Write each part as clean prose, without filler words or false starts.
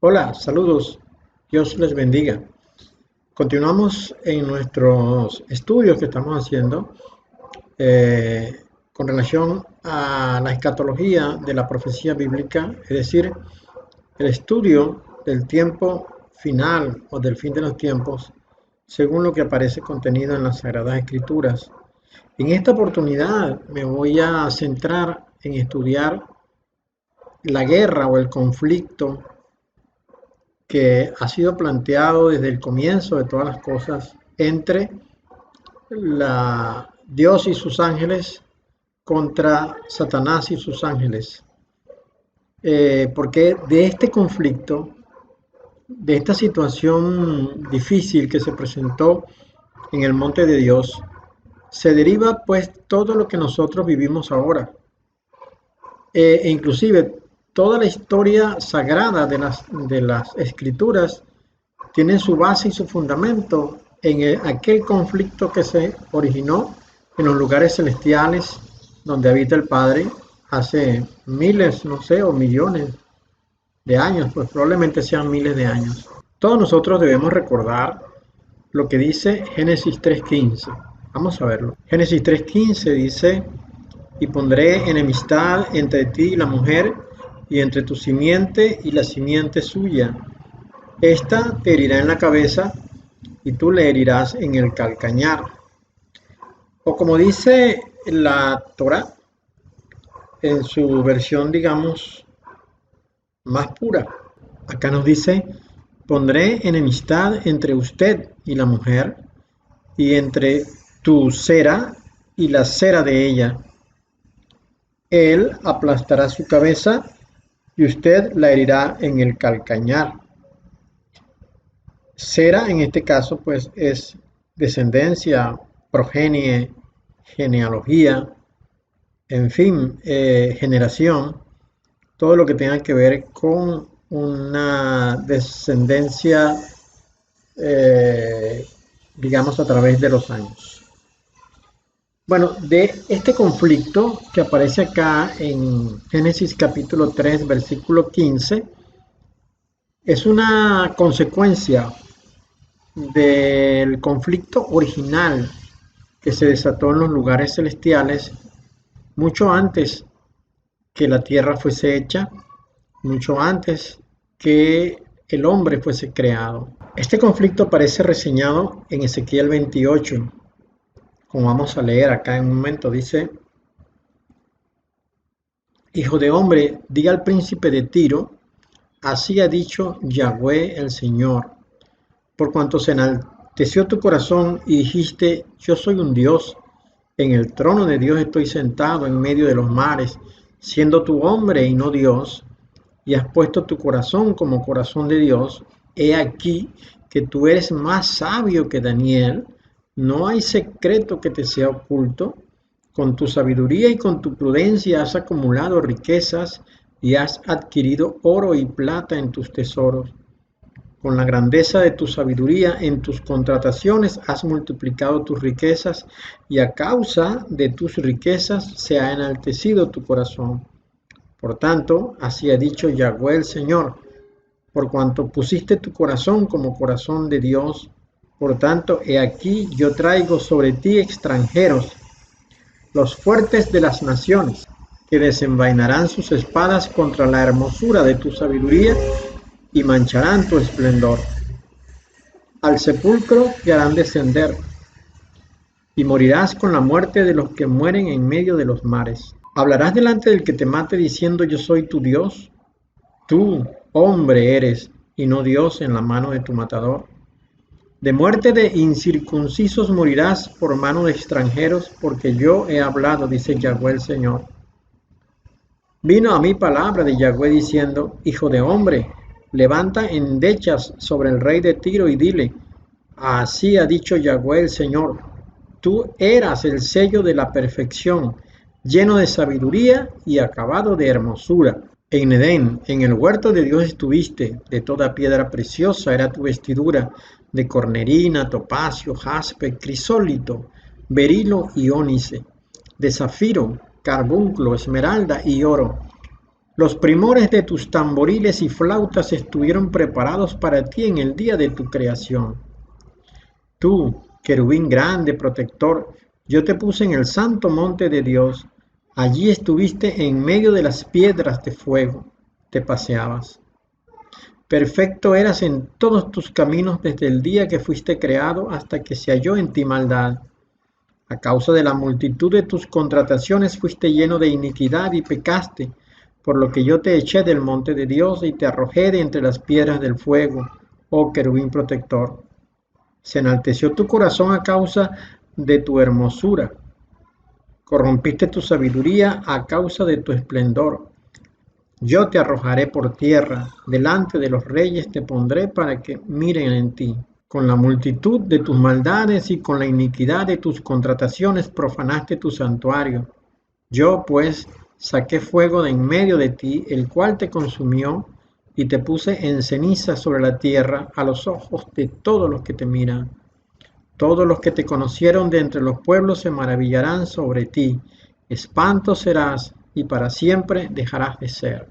Hola, saludos. Dios les bendiga. Continuamos en nuestros estudios que estamos haciendo con relación a la escatología de la profecía bíblica, es decir, el estudio del tiempo final o del fin de los tiempos, según lo que aparece contenido en las Sagradas Escrituras. En esta oportunidad me voy a centrar en estudiar la guerra o el conflicto que ha sido planteado desde el comienzo de todas las cosas entre Dios y sus ángeles contra Satanás y sus ángeles. Porque de este conflicto, de esta situación difícil que se presentó en el monte de Dios, se deriva pues todo lo que nosotros vivimos ahora. E inclusive toda la historia sagrada de las escrituras tienen su base y su fundamento en aquel conflicto que se originó en los lugares celestiales donde habita el Padre hace miles, no sé, o millones de años, pues probablemente sean miles de años. Todos nosotros debemos recordar lo que dice Génesis 3:15. Vamos a verlo. Génesis 3:15 dice: y pondré enemistad entre ti y la mujer, y entre tu simiente y la simiente suya. Esta te herirá en la cabeza y tú le herirás en el calcañar. O como dice la Torá, en su versión, digamos, más pura. Acá nos dice: pondré enemistad entre usted y la mujer, y entre tu cera y la cera de ella. Él aplastará su cabeza y usted la herirá en el calcañar. Cera en este caso pues es descendencia, progenie, genealogía, en fin, generación, todo lo que tenga que ver con una descendencia, eh, digamos, a través de los años. Bueno, de este conflicto que aparece acá en Génesis capítulo 3, versículo 15, es una consecuencia del conflicto original que se desató en los lugares celestiales mucho antes que la tierra fuese hecha, mucho antes que el hombre fuese creado. Este conflicto aparece reseñado en Ezequiel 28, como vamos a leer acá en un momento. Dice: hijo de hombre, diga al príncipe de Tiro, así ha dicho Yahweh el Señor, por cuanto se enalteció tu corazón y dijiste: yo soy un Dios, en el trono de Dios estoy sentado en medio de los mares, siendo tu hombre y no Dios, y has puesto tu corazón como corazón de Dios. He aquí que tú eres más sabio que Daniel, no hay secreto que te sea oculto. Con tu sabiduría y con tu prudencia has acumulado riquezas y has adquirido oro y plata en tus tesoros. Con la grandeza de tu sabiduría en tus contrataciones has multiplicado tus riquezas, y a causa de tus riquezas se ha enaltecido tu corazón. Por tanto, así ha dicho Yahweh el Señor: por cuanto pusiste tu corazón como corazón de Dios, por tanto, he aquí yo traigo sobre ti extranjeros, los fuertes de las naciones, que desenvainarán sus espadas contra la hermosura de tu sabiduría y mancharán tu esplendor. Al sepulcro te harán descender, y morirás con la muerte de los que mueren en medio de los mares. Hablarás delante del que te mate diciendo: yo soy tu Dios. Tú, hombre, eres, y no Dios en la mano de tu matador. De muerte de incircuncisos morirás por mano de extranjeros, porque yo he hablado, dice Yahweh el Señor. Vino a mí palabra de Yahweh diciendo: hijo de hombre, levanta endechas sobre el rey de Tiro y dile: así ha dicho Yahweh el Señor, tú eras el sello de la perfección, lleno de sabiduría y acabado de hermosura. En Edén, en el huerto de Dios estuviste, de toda piedra preciosa era tu vestidura, de cornerina, topacio, jaspe, crisólito, berilo y ónice, de zafiro, carbunclo, esmeralda y oro. Los primores de tus tamboriles y flautas estuvieron preparados para ti en el día de tu creación. Tú, querubín grande, protector, yo te puse en el santo monte de Dios. Allí estuviste en medio de las piedras de fuego, te paseabas. Perfecto eras en todos tus caminos desde el día que fuiste creado hasta que se halló en ti maldad. A causa de la multitud de tus contrataciones fuiste lleno de iniquidad y pecaste, por lo que yo te eché del monte de Dios y te arrojé de entre las piedras del fuego, oh querubín protector. Se enalteció tu corazón a causa de tu hermosura. Corrompiste tu sabiduría a causa de tu esplendor. Yo te arrojaré por tierra, delante de los reyes te pondré para que miren en ti. Con la multitud de tus maldades y con la iniquidad de tus contrataciones profanaste tu santuario. Yo, pues, saqué fuego de en medio de ti, el cual te consumió, y te puse en ceniza sobre la tierra a los ojos de todos los que te miran. Todos los que te conocieron de entre los pueblos se maravillarán sobre ti. Espanto serás y para siempre dejarás de ser.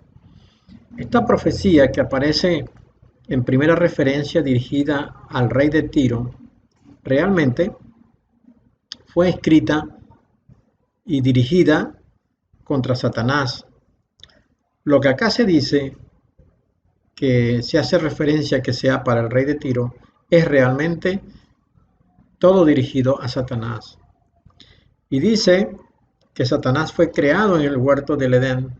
Esta profecía que aparece en primera referencia dirigida al rey de Tiro, realmente fue escrita y dirigida contra Satanás. Lo que acá se dice, que se hace referencia que sea para el rey de Tiro, es realmente todo dirigido a Satanás. Y dice que Satanás fue creado en el huerto del Edén,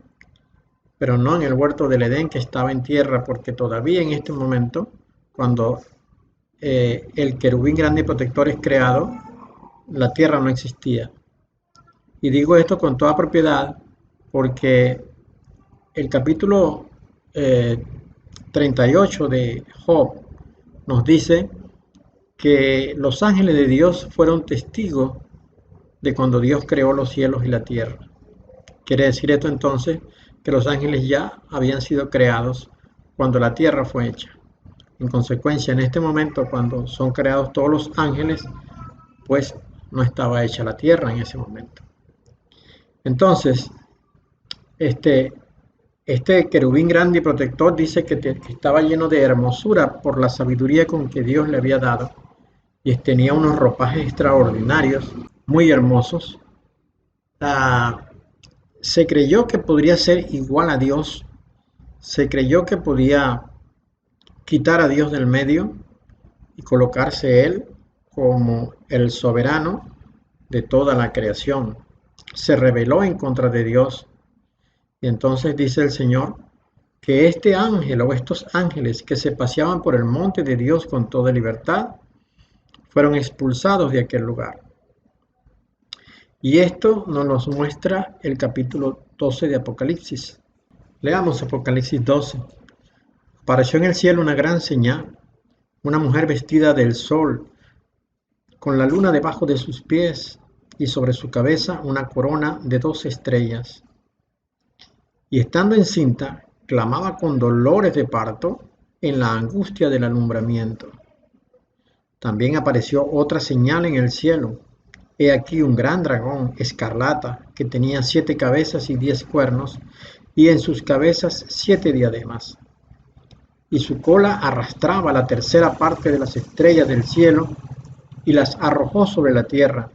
pero no en el huerto del Edén que estaba en tierra, porque todavía en este momento, cuando el querubín grande y protector es creado, la tierra no existía. Y digo esto con toda propiedad porque el capítulo 38 de Job nos dice que los ángeles de Dios fueron testigos de cuando Dios creó los cielos y la tierra. Quiere decir esto entonces que los ángeles ya habían sido creados cuando la tierra fue hecha. En consecuencia, en este momento, cuando son creados todos los ángeles, pues no estaba hecha la tierra en ese momento. Entonces, este querubín grande y protector dice que estaba lleno de hermosura por la sabiduría con que Dios le había dado, y tenía unos ropajes extraordinarios, muy hermosos. Se creyó que podría ser igual a Dios, se creyó que podía quitar a Dios del medio y colocarse Él como el soberano de toda la creación. Se rebeló en contra de Dios. Y entonces dice el Señor que este ángel o estos ángeles que se paseaban por el monte de Dios con toda libertad fueron expulsados de aquel lugar. Y esto nos muestra el capítulo 12 de Apocalipsis. Leamos Apocalipsis 12. Apareció en el cielo una gran señal, una mujer vestida del sol, con la luna debajo de sus pies y sobre su cabeza una corona de 12 estrellas. Y estando encinta, clamaba con dolores de parto en la angustia del alumbramiento. También apareció otra señal en el cielo. He aquí un gran dragón escarlata que tenía 7 cabezas y 10 cuernos, y en sus cabezas 7 diademas. Y su cola arrastraba la tercera parte de las estrellas del cielo y las arrojó sobre la tierra.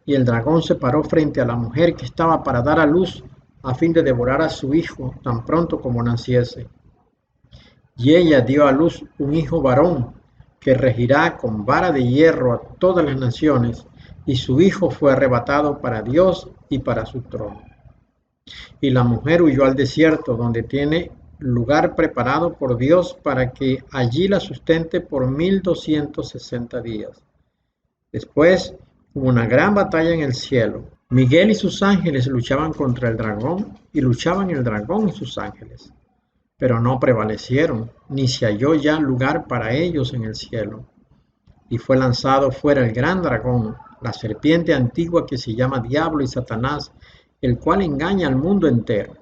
Y el dragón se paró frente a la mujer que estaba para dar a luz, a fin de devorar a su hijo tan pronto como naciese. Y ella dio a luz un hijo varón, que regirá con vara de hierro a todas las naciones, y su hijo fue arrebatado para Dios y para su trono. Y la mujer huyó al desierto, donde tiene lugar preparado por Dios para que allí la sustente por 1260 días. Después hubo una gran batalla en el cielo. Miguel y sus ángeles luchaban contra el dragón, y luchaban el dragón y sus ángeles, pero no prevalecieron, ni se halló ya lugar para ellos en el cielo. Y fue lanzado fuera el gran dragón, la serpiente antigua que se llama Diablo y Satanás, el cual engaña al mundo entero.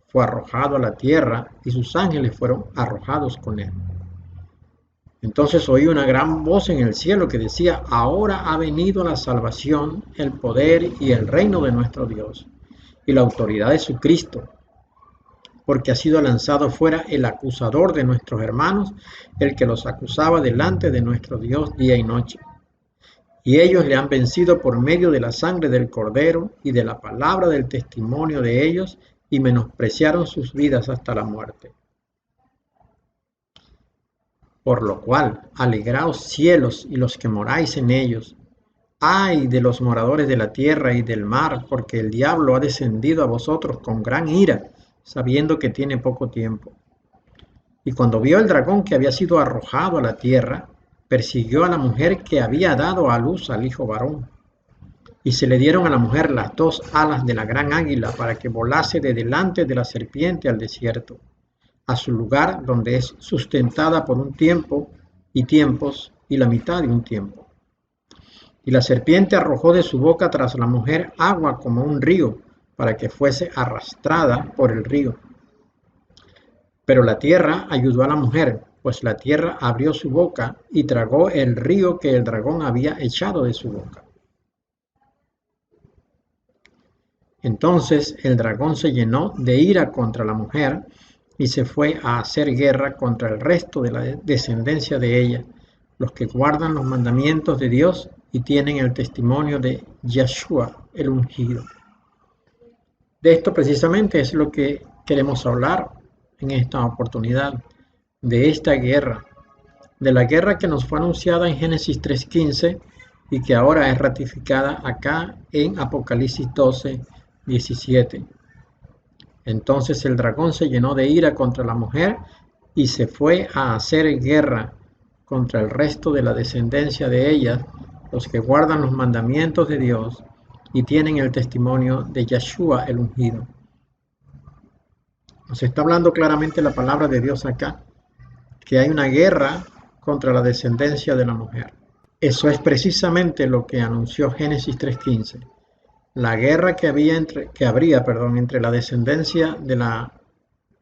Fue arrojado a la tierra, y sus ángeles fueron arrojados con él. Entonces oí una gran voz en el cielo que decía: ahora ha venido la salvación, el poder y el reino de nuestro Dios, y la autoridad de su Cristo, porque ha sido lanzado fuera el acusador de nuestros hermanos, el que los acusaba delante de nuestro Dios día y noche. Y ellos le han vencido por medio de la sangre del Cordero y de la palabra del testimonio de ellos, y menospreciaron sus vidas hasta la muerte. Por lo cual, alegraos cielos y los que moráis en ellos. Ay de los moradores de la tierra y del mar, porque el diablo ha descendido a vosotros con gran ira, sabiendo que tiene poco tiempo. Y cuando vio el dragón que había sido arrojado a la tierra, persiguió a la mujer que había dado a luz al hijo varón. Y se le dieron a la mujer las dos alas de la gran águila para que volase de delante de la serpiente al desierto, a su lugar donde es sustentada por un tiempo y tiempos y la mitad de un tiempo. Y la serpiente arrojó de su boca tras la mujer agua como un río, para que fuese arrastrada por el río. Pero la tierra ayudó a la mujer, pues la tierra abrió su boca y tragó el río que el dragón había echado de su boca. Entonces el dragón se llenó de ira contra la mujer y se fue a hacer guerra contra el resto de la descendencia de ella, los que guardan los mandamientos de Dios y tienen el testimonio de Yeshua, el ungido. De esto precisamente es lo que queremos hablar en esta oportunidad, de esta guerra, de la guerra que nos fue anunciada en Génesis 3:15 y que ahora es ratificada acá en Apocalipsis 12:17. Entonces el dragón se llenó de ira contra la mujer y se fue a hacer guerra contra el resto de la descendencia de ella, los que guardan los mandamientos de Dios y tienen el testimonio de Yeshua el ungido. Nos está hablando claramente la palabra de Dios acá, que hay una guerra contra la descendencia de la mujer. Eso es precisamente lo que anunció Génesis 3:15. La guerra que habría entre la descendencia de la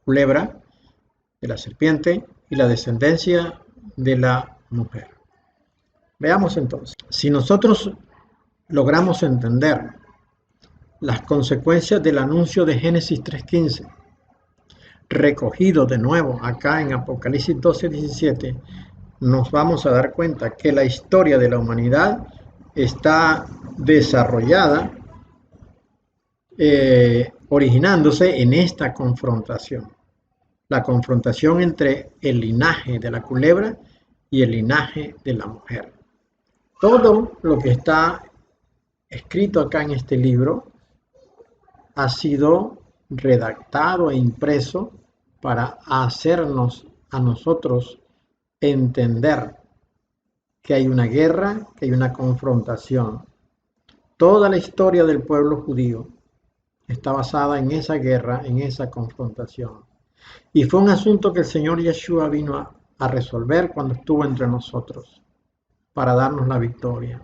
culebra, de la serpiente, y la descendencia de la mujer. Veamos entonces, si nosotros logramos entender las consecuencias del anuncio de Génesis 3:15, recogido de nuevo acá en Apocalipsis 12:17, nos vamos a dar cuenta que la historia de la humanidad está desarrollada originándose en esta confrontación. La confrontación entre el linaje de la culebra y el linaje de la mujer. Todo lo que está escrito acá en este libro ha sido redactado e impreso para hacernos a nosotros entender que hay una guerra, que hay una confrontación. Toda la historia del pueblo judío está basada en esa guerra, en esa confrontación. Y fue un asunto que el Señor Yeshua vino a resolver cuando estuvo entre nosotros, para darnos la victoria.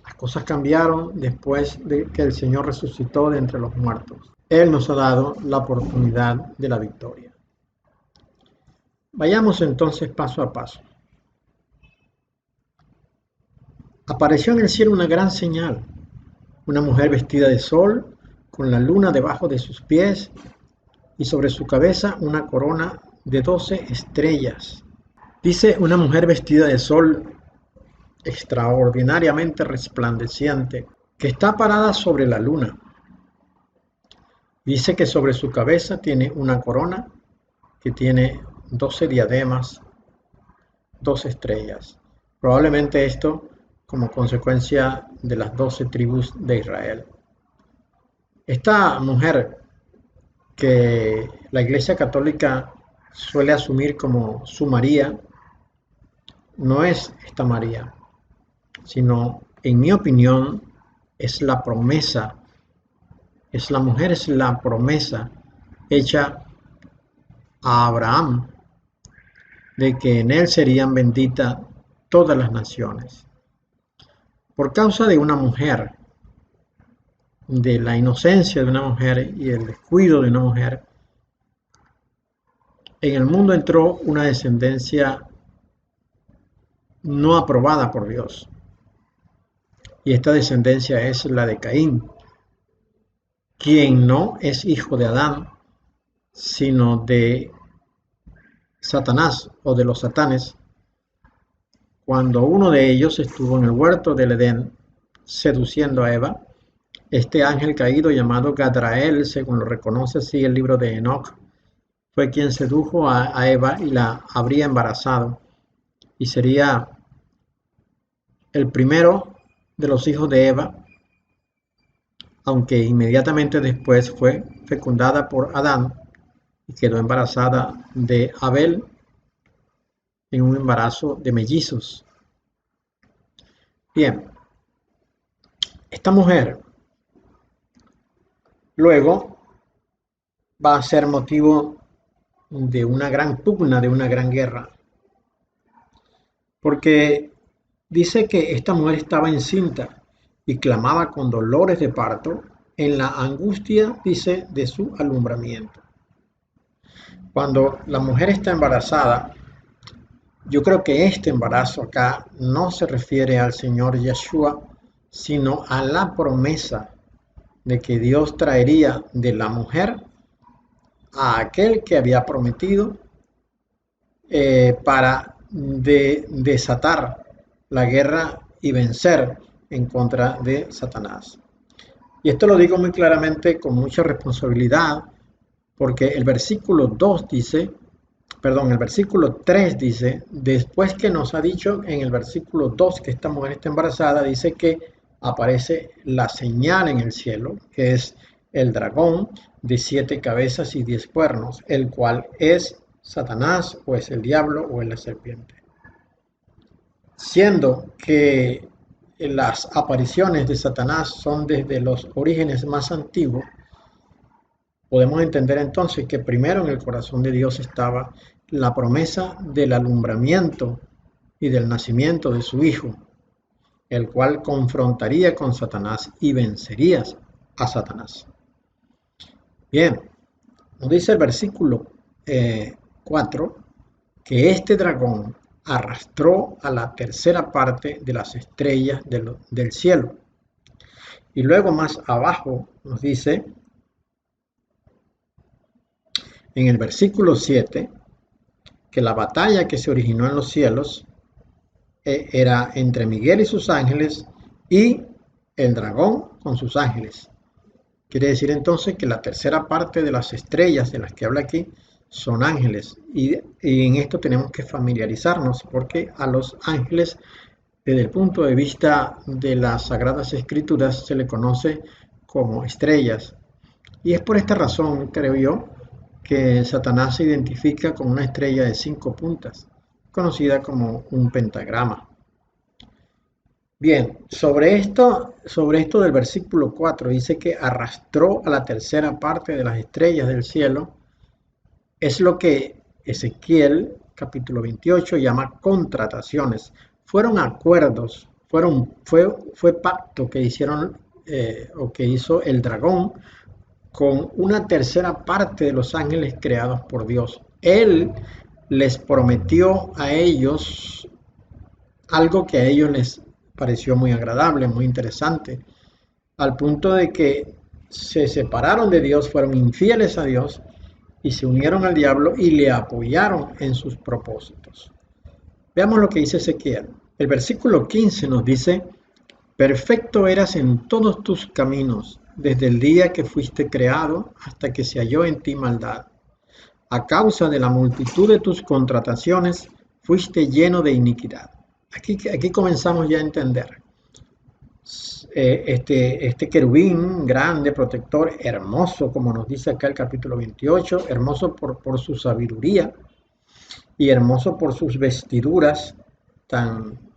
Las cosas cambiaron después de que el Señor resucitó de entre los muertos. Él nos ha dado la oportunidad de la victoria. Vayamos entonces paso a paso. Apareció en el cielo una gran señal, una mujer vestida de sol, con la luna debajo de sus pies, y sobre su cabeza una corona de 12 estrellas. Dice una mujer vestida de sol extraordinariamente resplandeciente, que está parada sobre la luna. Dice que sobre su cabeza tiene una corona que tiene 12 diademas, 12 estrellas. Probablemente esto como consecuencia de las 12 tribus de Israel. Esta mujer, que la Iglesia Católica suele asumir como su María, no es esta María, sino, en mi opinión, es la promesa, es la mujer, es la promesa hecha a Abraham de que en él serían benditas todas las naciones. Por causa de una mujer, de la inocencia de una mujer y el descuido de una mujer, en el mundo entró una descendencia no aprobada por Dios. Y esta descendencia es la de Caín, quien no es hijo de Adán, sino de Satanás o de los satanes, cuando uno de ellos estuvo en el huerto del Edén seduciendo a Eva. Este ángel caído llamado Gadrael, según lo reconoce así el libro de Enoch, fue quien sedujo a Eva y la habría embarazado, y sería el primero de los hijos de Eva, aunque inmediatamente después fue fecundada por Adán y quedó embarazada de Abel en un embarazo de mellizos. Bien, esta mujer luego va a ser motivo de una gran pugna, de una gran guerra, porque dice que esta mujer estaba encinta y clamaba con dolores de parto en la angustia, dice, de su alumbramiento. Cuando la mujer está embarazada, yo creo que este embarazo acá no se refiere al Señor Yeshua, sino a la promesa de que Dios traería de la mujer a aquel que había prometido para desatar la guerra y vencer en contra de Satanás. Y esto lo digo muy claramente con mucha responsabilidad, porque el versículo 2 dice, perdón, el versículo 3 dice, después que nos ha dicho en el versículo 2 que esta mujer está embarazada, dice que aparece la señal en el cielo, que es el dragón de 7 cabezas y 10 cuernos, el cual es Satanás, o es el diablo, o es la serpiente. Siendo que las apariciones de Satanás son desde los orígenes más antiguos, podemos entender entonces que primero en el corazón de Dios estaba la promesa del alumbramiento y del nacimiento de su Hijo, el cual confrontaría con Satanás y vencería a Satanás. Bien, nos dice el versículo 4 que este dragón arrastró a la tercera parte de las estrellas del cielo. Y luego más abajo nos dice, en el versículo 7, que la batalla que se originó en los cielos era entre Miguel y sus ángeles y el dragón con sus ángeles. Quiere decir entonces que la tercera parte de las estrellas de las que habla aquí son ángeles, y en esto tenemos que familiarizarnos, porque a los ángeles, desde el punto de vista de las Sagradas Escrituras, se le conoce como estrellas. Y es por esta razón, creo yo, que Satanás se identifica con una estrella de 5 puntas, conocida como un pentagrama. Bien, sobre esto del versículo 4, dice que arrastró a la tercera parte de las estrellas del cielo. Es lo que Ezequiel, capítulo 28, llama contrataciones. Fueron acuerdos, fue pacto que hicieron o que hizo el dragón con una tercera parte de los ángeles creados por Dios. Él les prometió a ellos algo que a ellos les pareció muy agradable, muy interesante, al punto de que se separaron de Dios, fueron infieles a Dios y se unieron al diablo y le apoyaron en sus propósitos. Veamos lo que dice Ezequiel. El versículo 15 nos dice, perfecto eras en todos tus caminos, desde el día que fuiste creado hasta que se halló en ti maldad. A causa de la multitud de tus contrataciones, fuiste lleno de iniquidad. Aquí comenzamos ya a entender. Este querubín grande, protector, hermoso, como nos dice acá el capítulo 28, hermoso por su sabiduría y hermoso por sus vestiduras,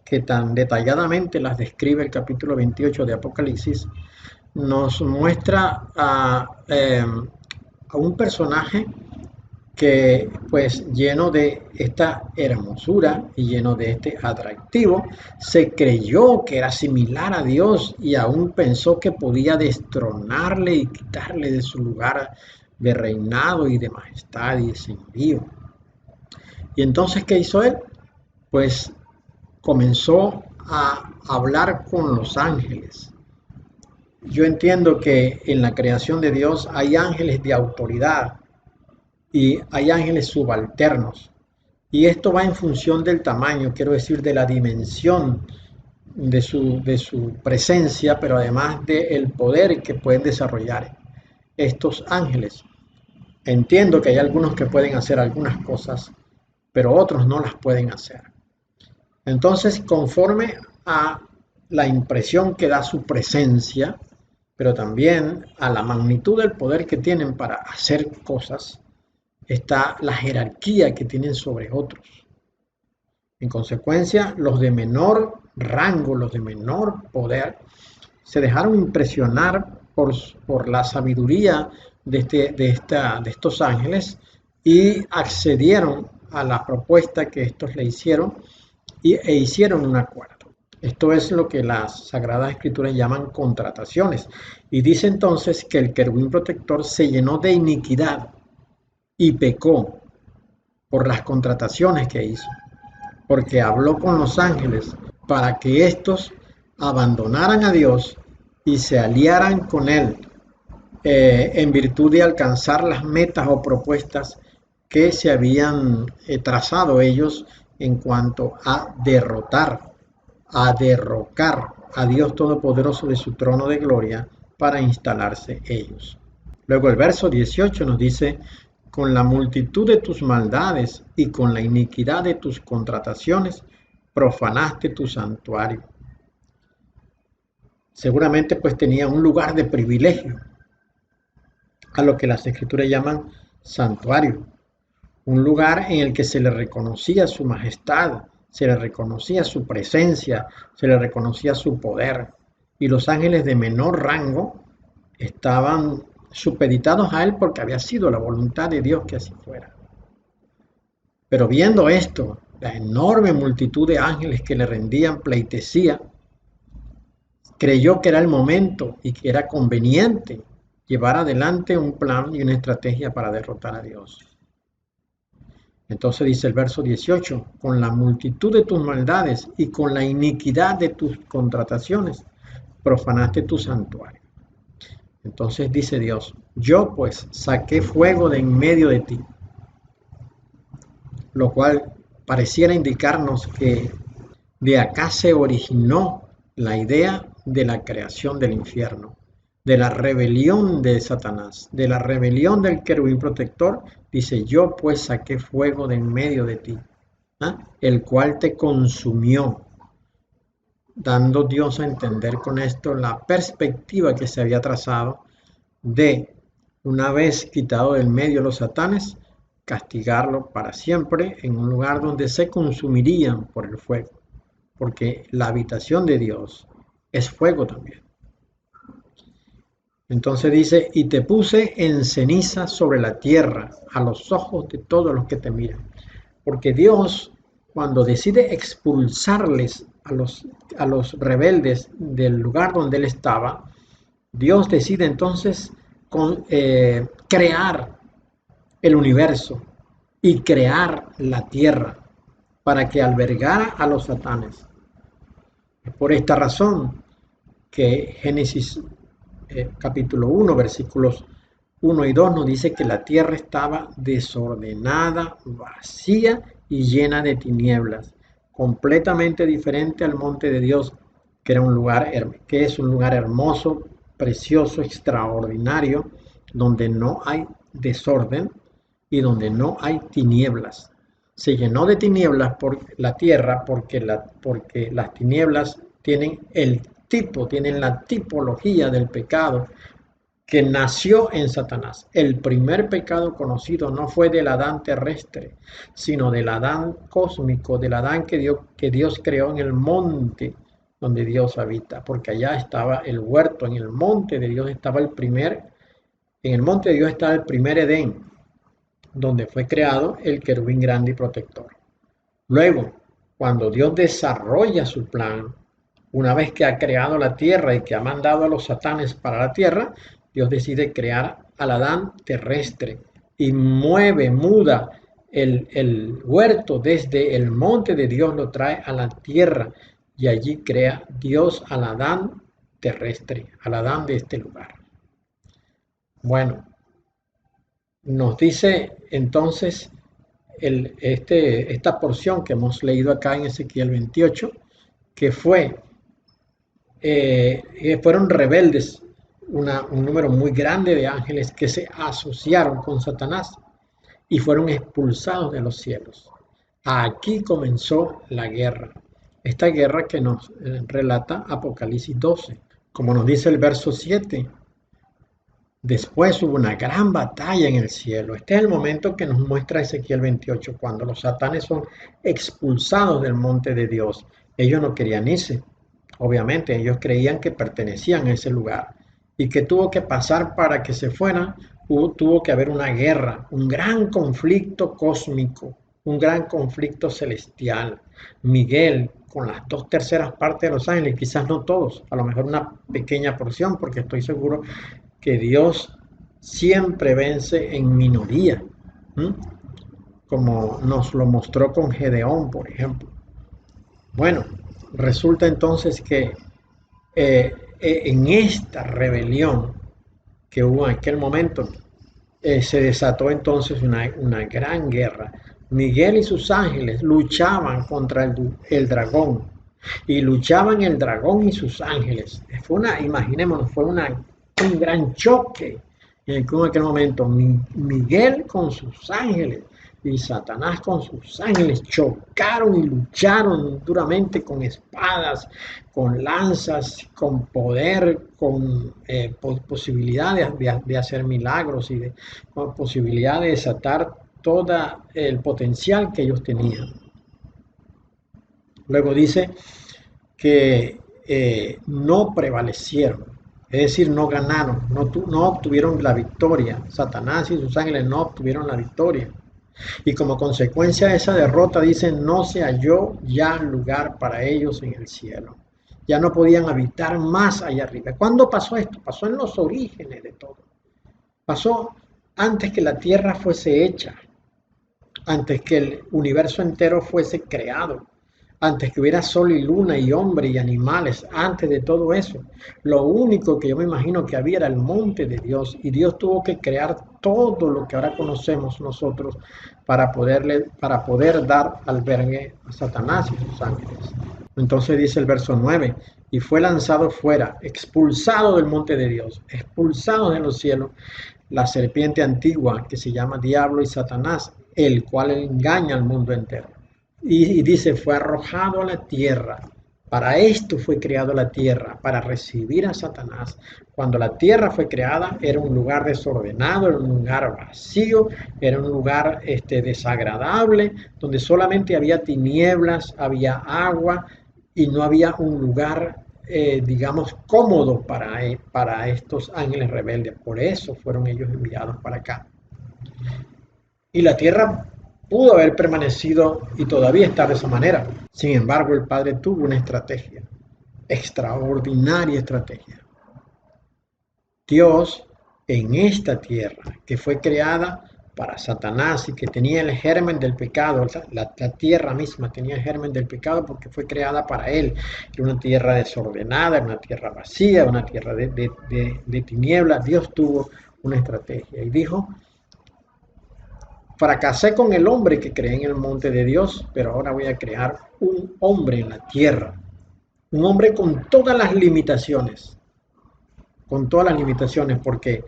que tan detalladamente las describe el capítulo 28 de Apocalipsis, nos muestra a un personaje que pues lleno de esta hermosura y lleno de este atractivo, se creyó que era similar a Dios y aún pensó que podía destronarle y quitarle de su lugar de reinado y de majestad y de señorío. Y entonces, ¿qué hizo él? Pues comenzó a hablar con los ángeles. Yo entiendo que en la creación de Dios hay ángeles de autoridad, y hay ángeles subalternos. Y esto va en función del tamaño, quiero decir, de la dimensión de su presencia, pero además del poder que pueden desarrollar estos ángeles. Entiendo que hay algunos que pueden hacer algunas cosas, pero otros no las pueden hacer. Entonces, conforme a la impresión que da su presencia, pero también a la magnitud del poder que tienen para hacer cosas, está la jerarquía que tienen sobre otros. En consecuencia, los de menor rango, los de menor poder, se dejaron impresionar por la sabiduría de estos ángeles y accedieron a la propuesta que estos le hicieron e hicieron un acuerdo. Esto es lo que las Sagradas Escrituras llaman contrataciones. Y dice entonces que el querubín protector se llenó de iniquidad y pecó por las contrataciones que hizo, porque habló con los ángeles para que éstos abandonaran a Dios y se aliaran con Él en virtud de alcanzar las metas o propuestas que se habían trazado ellos en cuanto a derrotar, a derrocar a Dios Todopoderoso de su trono de gloria para instalarse ellos. Luego el verso 18 nos dice: con la multitud de tus maldades y con la iniquidad de tus contrataciones, profanaste tu santuario. Seguramente pues tenía un lugar de privilegio, a lo que las escrituras llaman santuario, un lugar en el que se le reconocía su majestad, se le reconocía su presencia, se le reconocía su poder, y los ángeles de menor rango estaban supeditados a él porque había sido la voluntad de Dios que así fuera. Pero viendo esto, la enorme multitud de ángeles que le rendían pleitesía, creyó que era el momento y que era conveniente llevar adelante un plan y una estrategia para derrotar a Dios. Entonces dice el verso 18: con la multitud de tus maldades y con la iniquidad de tus contrataciones, profanaste tu santuario. Entonces dice Dios: yo pues saqué fuego de en medio de ti, lo cual pareciera indicarnos que de acá se originó la idea de la creación del infierno, de la rebelión de Satanás, de la rebelión del querubín protector. Dice: yo pues saqué fuego de en medio de ti, el cual te consumió, dando Dios a entender con esto la perspectiva que se había trazado de, una vez quitado del medio los satanes, castigarlo para siempre en un lugar donde se consumirían por el fuego, porque la habitación de Dios es fuego también. Entonces dice: y te puse en ceniza sobre la tierra a los ojos de todos los que te miran. Porque Dios, cuando decide expulsarles a los rebeldes del lugar donde él estaba, Dios decide entonces crear el universo y crear la tierra para que albergara a los satanes. Es por esta razón que Génesis capítulo 1, versículos 1 y 2 nos dice que la tierra estaba desordenada, vacía y llena de tinieblas, completamente diferente al monte de Dios, que es un lugar hermoso, precioso, extraordinario, donde no hay desorden y donde no hay tinieblas. Se llenó de tinieblas por la tierra porque las tinieblas tienen la tipología del pecado que nació en Satanás. El primer pecado conocido no fue del Adán terrestre, sino del Adán cósmico, del Adán que Dios creó en el monte donde Dios habita, porque allá estaba el huerto, en el monte de Dios estaba en el monte de Dios estaba el primer Edén, donde fue creado el querubín grande y protector. Luego, cuando Dios desarrolla su plan, una vez que ha creado la tierra y que ha mandado a los satanes para la tierra, Dios decide crear al Adán terrestre y muda el huerto desde el monte de Dios, lo trae a la tierra y allí crea Dios al Adán terrestre, al Adán de este lugar. Bueno, Nos dice entonces esta porción que hemos leído acá en Ezequiel 28, que fueron rebeldes, un número muy grande de ángeles que se asociaron con Satanás y fueron expulsados de los cielos. Aquí comenzó la guerra, esta guerra que nos relata Apocalipsis 12, como nos dice el verso 7. Después hubo una gran batalla en el cielo. Este es el momento que nos muestra Ezequiel 28, cuando los satanes son expulsados del monte de Dios. Ellos no querían irse. Obviamente, ellos creían que pertenecían a ese lugar. ¿Y que tuvo que pasar para que se fueran? Tuvo que haber una guerra, un gran conflicto cósmico, un gran conflicto celestial. Miguel, con las 2/3 partes de los ángeles, quizás no todos, a lo mejor una pequeña porción, porque estoy seguro que Dios siempre vence en minoría, ¿m? Como nos lo mostró con Gedeón, por ejemplo. Bueno, resulta entonces que en esta rebelión que hubo en aquel momento, se desató entonces una gran guerra. Miguel y sus ángeles luchaban contra el dragón, y luchaban el dragón y sus ángeles. Imaginémonos, fue un gran choque en aquel momento. Miguel con sus ángeles y Satanás con sus ángeles chocaron y lucharon duramente con espadas, con lanzas, con poder, con posibilidades de hacer milagros y con posibilidad de desatar todo el potencial que ellos tenían. Luego dice que no prevalecieron, es decir, no ganaron, no obtuvieron la victoria. Satanás y sus ángeles no obtuvieron la victoria. Y como consecuencia de esa derrota, dicen, no se halló ya lugar para ellos en el cielo. Ya no podían habitar más allá arriba. ¿Cuándo pasó esto? Pasó en los orígenes de todo. Pasó antes que la tierra fuese hecha, antes que el universo entero fuese creado, antes que hubiera sol y luna y hombre y animales, antes de todo eso. Lo único que yo me imagino que había era el monte de Dios, y Dios tuvo que crear todo lo que ahora conocemos nosotros para poder dar albergue a Satanás y sus ángeles. Entonces dice el verso 9, y fue lanzado fuera, expulsado del monte de Dios, expulsado de los cielos, la serpiente antigua que se llama Diablo y Satanás, el cual engaña al mundo entero. Y dice, fue arrojado a la tierra. Para esto fue creado la tierra, para recibir a Satanás. Cuando la tierra fue creada, era un lugar desordenado, era un lugar vacío, era un lugar desagradable, donde solamente había tinieblas, había agua y no había un lugar, digamos, cómodo para estos ángeles rebeldes. Por eso fueron ellos enviados para acá. Y la tierra pudo haber permanecido y todavía está de esa manera. Sin embargo, el Padre tuvo una estrategia, extraordinaria estrategia. Dios, en esta tierra que fue creada para Satanás y que tenía el germen del pecado, la tierra misma tenía el germen del pecado porque fue creada para él. Era una tierra desordenada, una tierra vacía, una tierra de tinieblas. Dios tuvo una estrategia y dijo, fracasé con el hombre que creé en el monte de Dios, pero ahora voy a crear un hombre en la tierra. Un hombre con todas las limitaciones, porque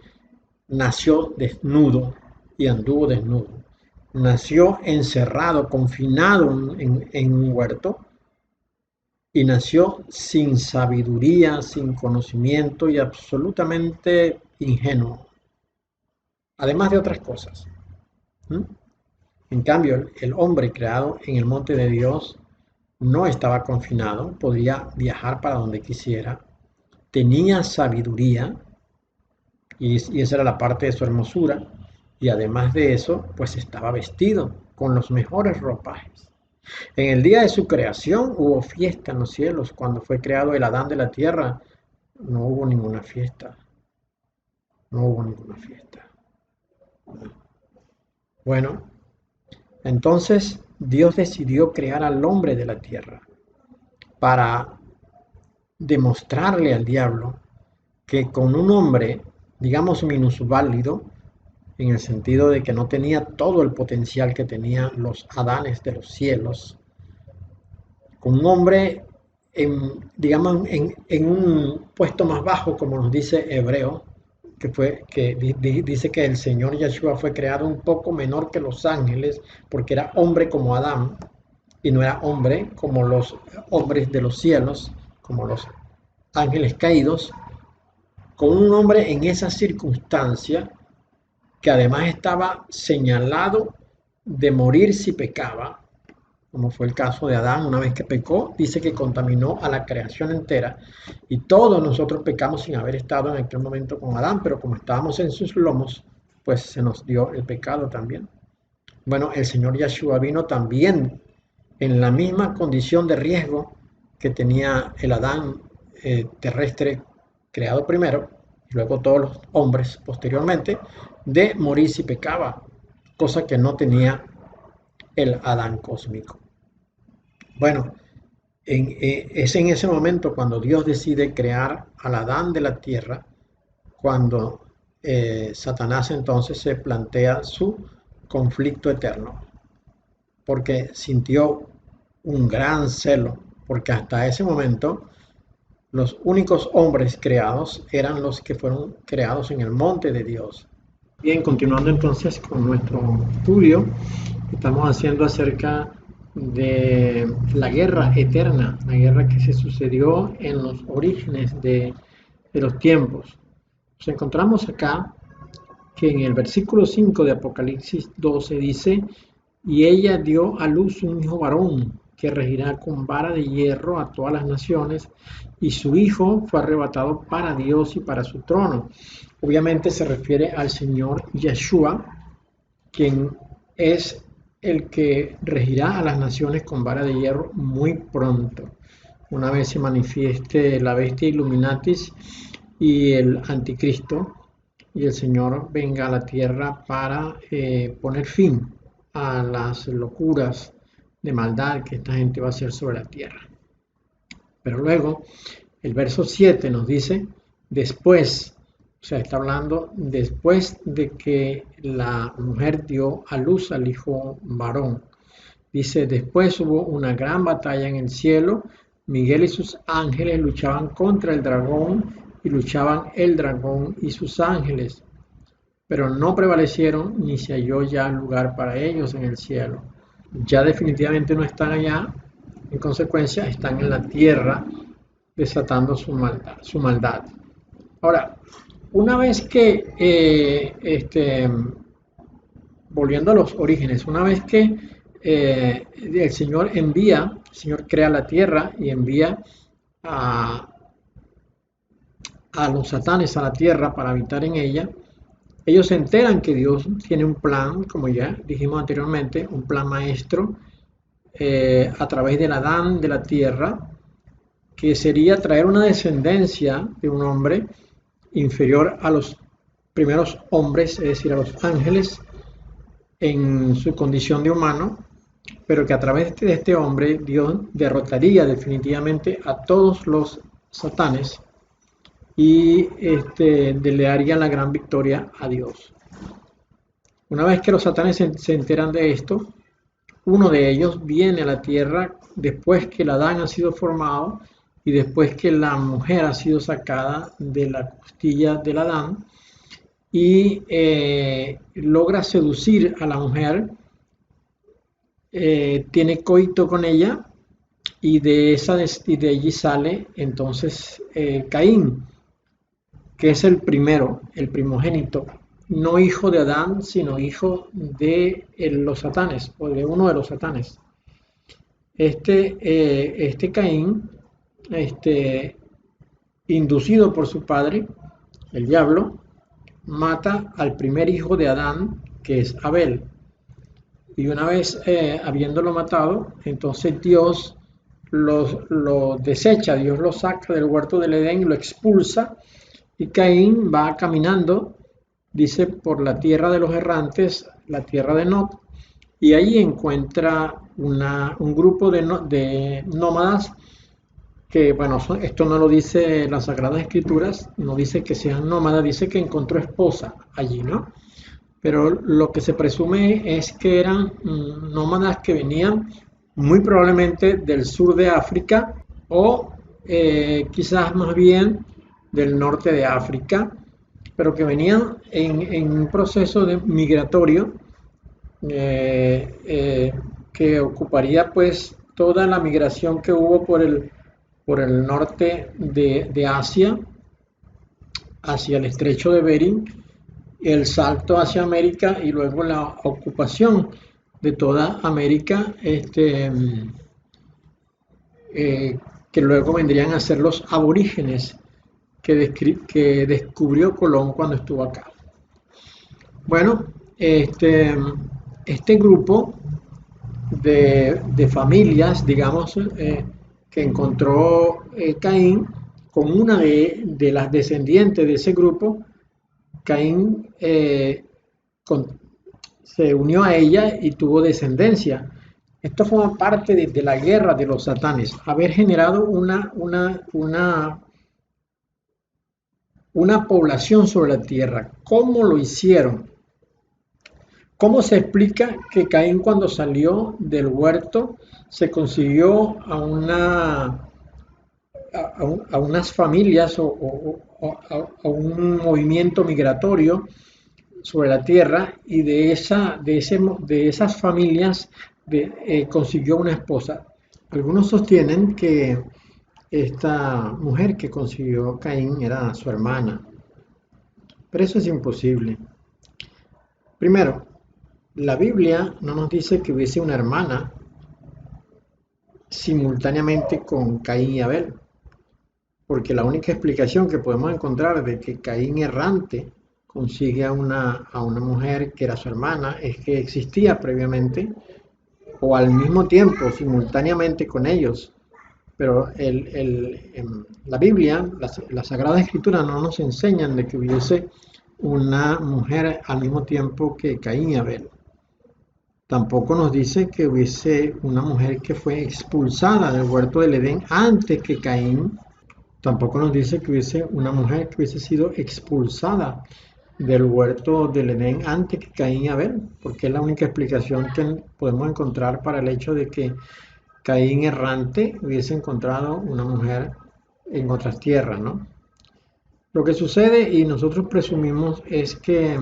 nació desnudo y anduvo desnudo. Nació encerrado, confinado en un huerto, y nació sin sabiduría, sin conocimiento y absolutamente ingenuo, además de otras cosas. En cambio, el hombre creado en el monte de Dios no estaba confinado, podía viajar para donde quisiera, tenía sabiduría, y esa era la parte de su hermosura, y además de eso, pues estaba vestido con los mejores ropajes. En el día de su creación hubo fiesta en los cielos. Cuando fue creado el Adán de la tierra, no hubo ninguna fiesta. No hubo ninguna fiesta. Bueno, entonces Dios decidió crear al hombre de la tierra para demostrarle al diablo que con un hombre, digamos, minusválido, en el sentido de que no tenía todo el potencial que tenían los Adanes de los cielos. Con un hombre, digamos, en un puesto más bajo, como nos dice Hebreo, que dice que el Señor Yeshua fue creado un poco menor que los ángeles, porque era hombre como Adán, y no era hombre como los hombres de los cielos, como los ángeles caídos, con un hombre en esa circunstancia, que además estaba señalado de morir si pecaba, como fue el caso de Adán. Una vez que pecó, dice que contaminó a la creación entera, y todos nosotros pecamos sin haber estado en aquel momento con Adán, pero como estábamos en sus lomos, pues se nos dio el pecado también. Bueno, el Señor Yeshua vino también en la misma condición de riesgo que tenía el Adán terrestre creado primero, y luego todos los hombres posteriormente, de morir si pecaba, cosa que no tenía el Adán cósmico. Bueno, es en ese momento cuando Dios decide crear al Adán de la tierra, cuando Satanás entonces se plantea su conflicto eterno, porque sintió un gran celo, porque hasta ese momento los únicos hombres creados eran los que fueron creados en el monte de Dios. Bien, continuando entonces con nuestro estudio, estamos haciendo acerca de la guerra eterna, la guerra que se sucedió en los orígenes de los tiempos. Nos encontramos acá que en el versículo 5 de Apocalipsis 12 dice: y ella dio a luz un hijo varón, que regirá con vara de hierro a todas las naciones, y su hijo fue arrebatado para Dios y para su trono. Obviamente se refiere al Señor Yeshua, quien es el que regirá a las naciones con vara de hierro muy pronto, una vez se manifieste la bestia Illuminatis y el anticristo, y el Señor venga a la tierra para poner fin a las locuras de maldad que esta gente va a hacer sobre la tierra. Pero luego el verso 7 nos dice: después, o sea, está hablando después de que la mujer dio a luz al hijo varón. Dice: después hubo una gran batalla en el cielo, Miguel y sus ángeles luchaban contra el dragón, y luchaban el dragón y sus ángeles, pero no prevalecieron, ni se halló ya lugar para ellos en el cielo. Ya definitivamente no están allá, en consecuencia están en la tierra desatando su maldad. Ahora, una vez que, volviendo a los orígenes, una vez que el Señor crea la tierra y envía a los satanes a la tierra para habitar en ella, ellos se enteran que Dios tiene un plan, como ya dijimos anteriormente, un plan maestro a través del Adán de la tierra, que sería traer una descendencia de un hombre inferior a los primeros hombres, es decir, a los ángeles, en su condición de humano, pero que a través de este hombre Dios derrotaría definitivamente a todos los satanes y le daría la gran victoria a Dios. Una vez que los satanes se enteran de esto, uno de ellos viene a la tierra después que el Adán ha sido formado y después que la mujer ha sido sacada de la costilla del Adán, y logra seducir a la mujer, tiene coito con ella, y de allí sale entonces Caín, que es el primero, el primogénito, no hijo de Adán, sino hijo de los satanes, o de uno de los satanes. Este Caín, inducido por su padre, el diablo, mata al primer hijo de Adán, que es Abel. Y una vez habiéndolo matado, entonces Dios lo desecha, Dios lo saca del huerto del Edén, lo expulsa, y Caín va caminando, dice, por la tierra de los errantes, la tierra de Nod, y ahí encuentra un grupo de nómadas que, bueno, esto no lo dice las Sagradas Escrituras, no dice que sean nómadas, dice que encontró esposa allí, ¿no? pero lo que se presume es que eran nómadas que venían muy probablemente del sur de África o quizás más bien del norte de África, pero que venían en un proceso de migratorio eh, eh, que ocuparía pues toda la migración que hubo por el norte de Asia hacia el estrecho de Bering, el salto hacia América y luego la ocupación de toda América, eh, que luego vendrían a ser los aborígenes que descubrió Colón cuando estuvo acá. Bueno, este grupo de familias, digamos, que encontró Caín con una de las descendientes de ese grupo, Caín con, se unió a ella y tuvo descendencia. Esto forma parte de la guerra de los satanes, haber generado una población sobre la tierra. ¿Cómo lo hicieron? ¿Cómo se explica que Caín cuando salió del huerto se consiguió a unas familias a un movimiento migratorio sobre la tierra y de esas familias consiguió una esposa? Algunos sostienen que esta mujer que consiguió Caín era su hermana, pero eso es imposible. Primero, la Biblia no nos dice que hubiese una hermana simultáneamente con Caín y Abel, porque la única explicación que podemos encontrar de que Caín errante consigue a una mujer que era su hermana es que existía previamente o al mismo tiempo, simultáneamente con ellos. Pero la Biblia, la Sagrada Escritura no nos enseñan de que hubiese una mujer al mismo tiempo que Caín y Abel. Tampoco nos dice que hubiese una mujer que fue expulsada del huerto del Edén antes que Caín. Tampoco nos dice que hubiese una mujer que hubiese sido expulsada del huerto del Edén antes que Caín y Abel, porque es la única explicación que podemos encontrar para el hecho de que Caín errante hubiese encontrado una mujer en otras tierras, ¿no? Lo que sucede y nosotros presumimos es que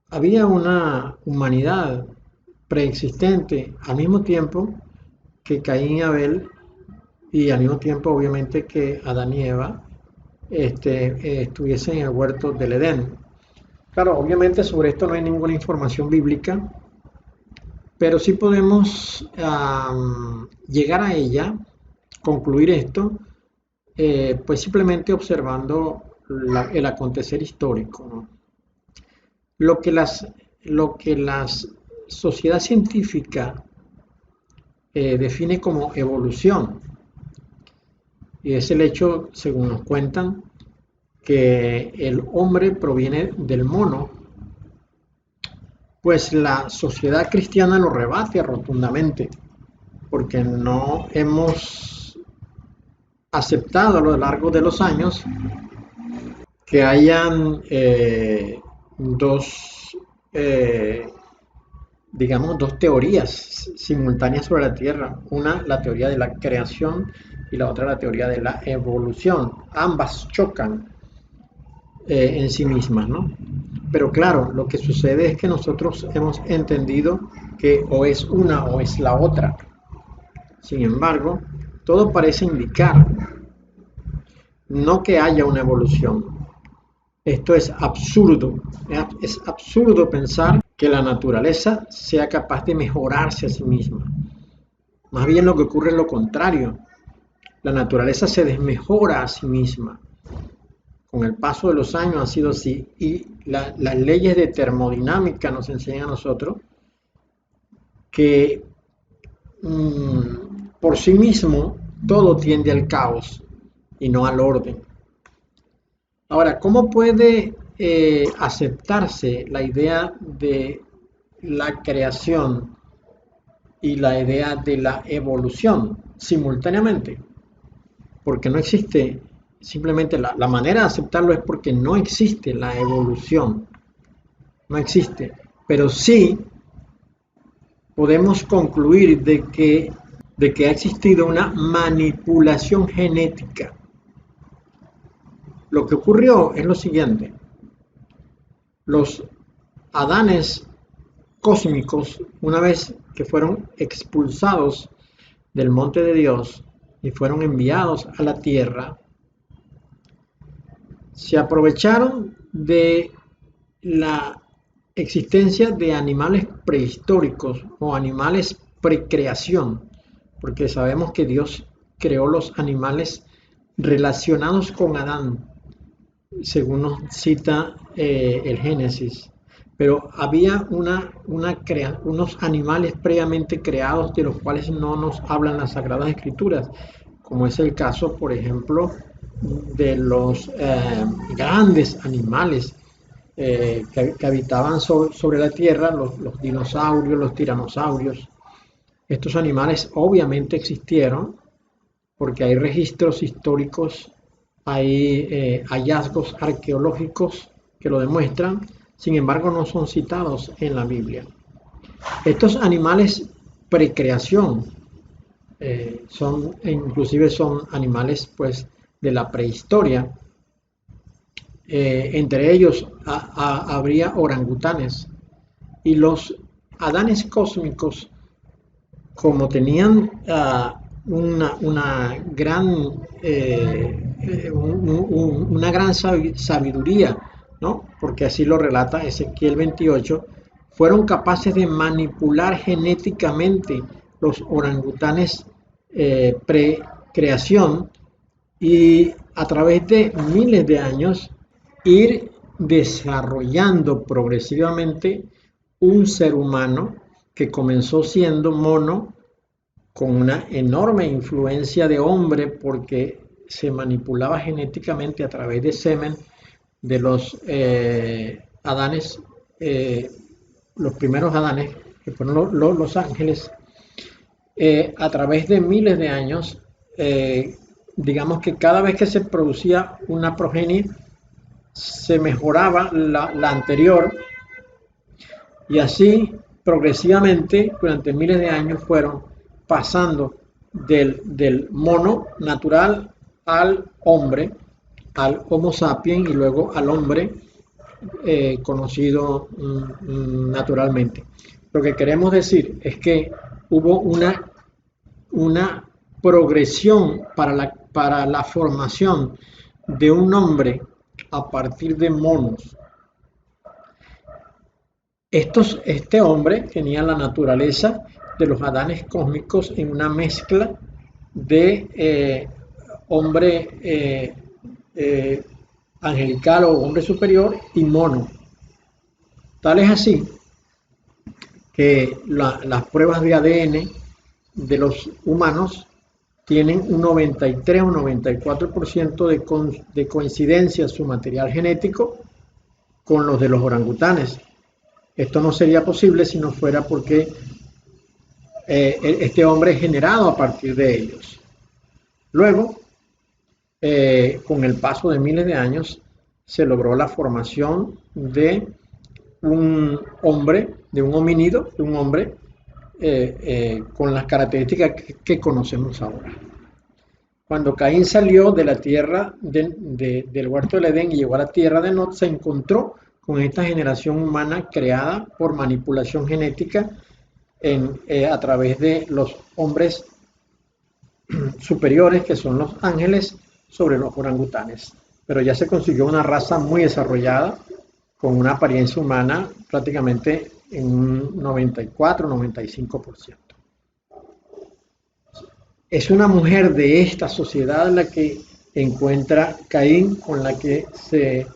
había una humanidad preexistente al mismo tiempo que Caín y Abel y al mismo tiempo obviamente que Adán y Eva estuviesen en el huerto del Edén. Claro, obviamente sobre esto no hay ninguna información bíblica, pero sí podemos llegar a ella, concluir esto, pues simplemente observando el acontecer histórico, ¿no? Lo que la sociedad científica define como evolución, y es el hecho, según nos cuentan, que el hombre proviene del mono, pues la sociedad cristiana lo rebate rotundamente, porque no hemos aceptado a lo largo de los años que hayan dos, eh, digamos, dos teorías simultáneas sobre la Tierra. Una, la teoría de la creación y la otra, la teoría de la evolución. Ambas chocan en sí mismas, ¿no? Pero claro, lo que sucede es que nosotros hemos entendido que o es una o es la otra. Sin embargo, todo parece indicar no que haya una evolución. Esto es absurdo. Es absurdo pensar que la naturaleza sea capaz de mejorarse a sí misma. Más bien lo que ocurre es lo contrario. La naturaleza se desmejora a sí misma. Con el paso de los años ha sido así. Y las leyes de termodinámica nos enseñan a nosotros que por sí mismo todo tiende al caos y no al orden. Ahora, ¿cómo puede aceptarse la idea de la creación y la idea de la evolución simultáneamente? Porque no existe, simplemente la manera de aceptarlo es porque no existe la evolución. no existe, pero sí podemos concluir de que ha existido una manipulación genética. Lo que ocurrió es lo siguiente: los Adanes cósmicos, una vez que fueron expulsados del monte de Dios y fueron enviados a la tierra, se aprovecharon de la existencia de animales prehistóricos o animales precreación, porque sabemos que Dios creó los animales relacionados con Adán, según nos cita el Génesis. Pero había unos animales previamente creados de los cuales no nos hablan las Sagradas Escrituras, como es el caso, por ejemplo, de los grandes animales que habitaban sobre la tierra, los dinosaurios, los tiranosaurios. Estos animales obviamente existieron porque hay registros históricos, hay hallazgos arqueológicos que lo demuestran, sin embargo no son citados en la Biblia. Estos animales precreación inclusive son animales pues de la prehistoria. Entre ellos habría orangutanes, y los Adanes cósmicos, como tenían una gran sabiduría, ¿no? Porque así lo relata Ezequiel 28, fueron capaces de manipular genéticamente los orangutanes precreación, y a través de miles de años ir desarrollando progresivamente un ser humano que comenzó siendo mono, con una enorme influencia de hombre, porque se manipulaba genéticamente a través de semen de los Adanes, los primeros Adanes, que fueron los ángeles, a través de miles de años. Digamos que cada vez que se producía una progenie, se mejoraba la anterior, y así progresivamente durante miles de años fueron pasando del mono natural al hombre, al Homo sapiens, y luego al hombre conocido naturalmente. Lo que queremos decir es que hubo una progresión para la formación de un hombre a partir de monos. Este hombre tenía la naturaleza de los Adanes cósmicos en una mezcla de hombre angelical o hombre superior y mono. Tal es así que las pruebas de ADN de los humanos tienen un 93 o 94% de coincidencia su material genético con los de los orangutanes. Esto no sería posible si no fuera porque este hombre es generado a partir de ellos. Luego, con el paso de miles de años, se logró la formación de un hombre, de un homínido, de un hombre con las características que conocemos ahora. Cuando Caín salió de la tierra del huerto del Edén y llegó a la tierra de Nod, se encontró con esta generación humana creada por manipulación genética a través de los hombres superiores, que son los ángeles, sobre los orangutanes. Pero ya se consiguió una raza muy desarrollada, con una apariencia humana prácticamente en un 94-95%. Es una mujer de esta sociedad la que encuentra Caín, con la que se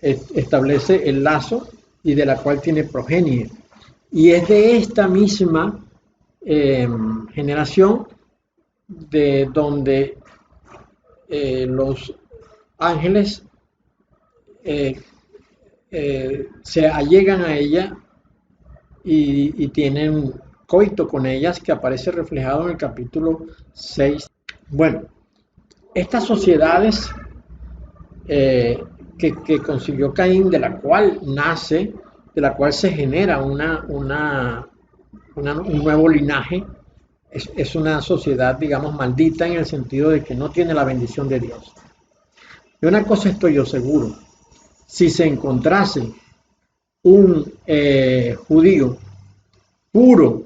establece el lazo y de la cual tiene progenie. Y es de esta misma generación de donde los ángeles se allegan a ella y tienen coito con ellas, que aparece reflejado en el capítulo 6. Bueno, estas sociedades que consiguió Caín, de la cual nace de la cual se genera un nuevo linaje. Es una sociedad, digamos, maldita en el sentido de que no tiene la bendición de Dios. De una cosa estoy yo seguro: si se encontrase un judío puro,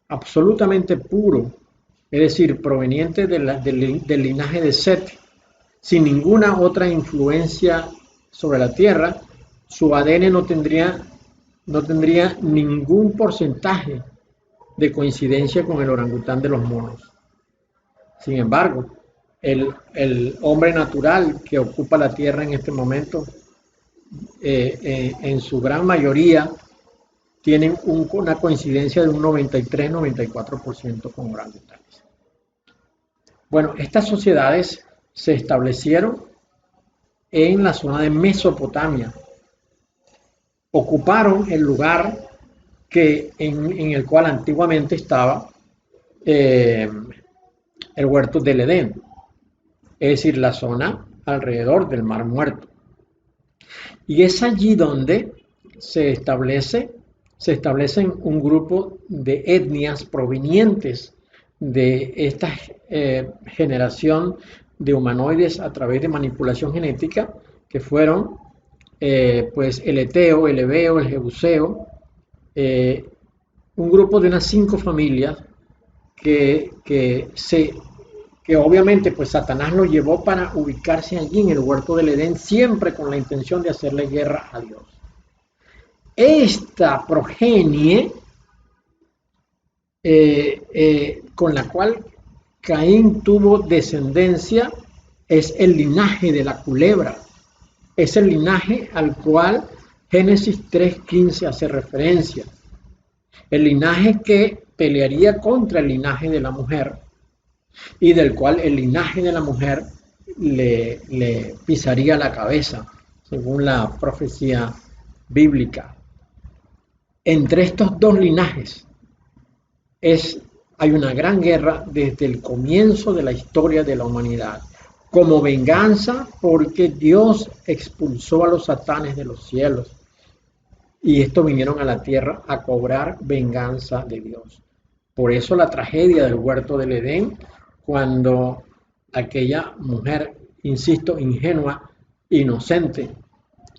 absolutamente puro, es decir, proveniente del linaje de Set, sin ninguna otra influencia sobre la tierra, su ADN no tendría ningún porcentaje de coincidencia con el orangután de los monos. Sin embargo, el hombre natural que ocupa la tierra en este momento, en su gran mayoría, tienen una coincidencia de un 93-94% con orangutanes. Bueno, estas sociedades se establecieron en la zona de Mesopotamia. Ocuparon el lugar en el cual antiguamente estaba el huerto del Edén, es decir, la zona alrededor del Mar Muerto. Y es allí donde se establecen un grupo de etnias provenientes de esta generación de humanoides a través de manipulación genética, que fueron pues el eteo, el ebeo, el jebuseo, un grupo de unas 5 familias que obviamente pues Satanás lo llevó para ubicarse allí en el huerto del Edén, siempre con la intención de hacerle guerra a Dios. Esta progenie con la cual Caín tuvo descendencia es el linaje de la culebra, es el linaje al cual Génesis 3:15 hace referencia, el linaje que pelearía contra el linaje de la mujer y del cual el linaje de la mujer le pisaría la cabeza, según la profecía bíblica. Entre estos dos linajes hay una gran guerra desde el comienzo de la historia de la humanidad, como venganza porque Dios expulsó a los satanes de los cielos y estos vinieron a la tierra a cobrar venganza de Dios. Por eso la tragedia del huerto del Edén, cuando aquella mujer, insisto, ingenua, inocente,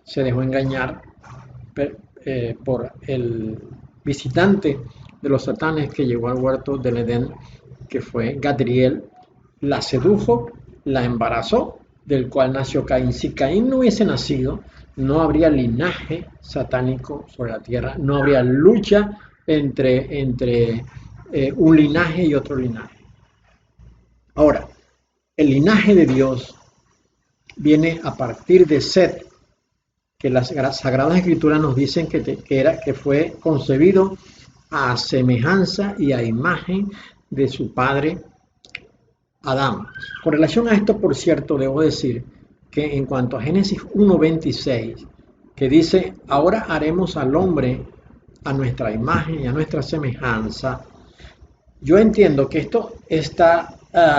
se dejó engañar por el visitante de los satanes que llegó al huerto del Edén, que fue Gadriel, la sedujo, la embarazó, del cual nació Caín. Si Caín no hubiese nacido, no habría linaje satánico sobre la tierra, no habría lucha entre un linaje y otro linaje. Ahora, el linaje de Dios viene a partir de Set, que las Sagradas Escrituras nos dicen que fue concebido a semejanza y a imagen de su padre Adán. Con relación a esto, por cierto, debo decir que en cuanto a Génesis 1:26, que dice, ahora haremos al hombre a nuestra imagen y a nuestra semejanza, yo entiendo que esto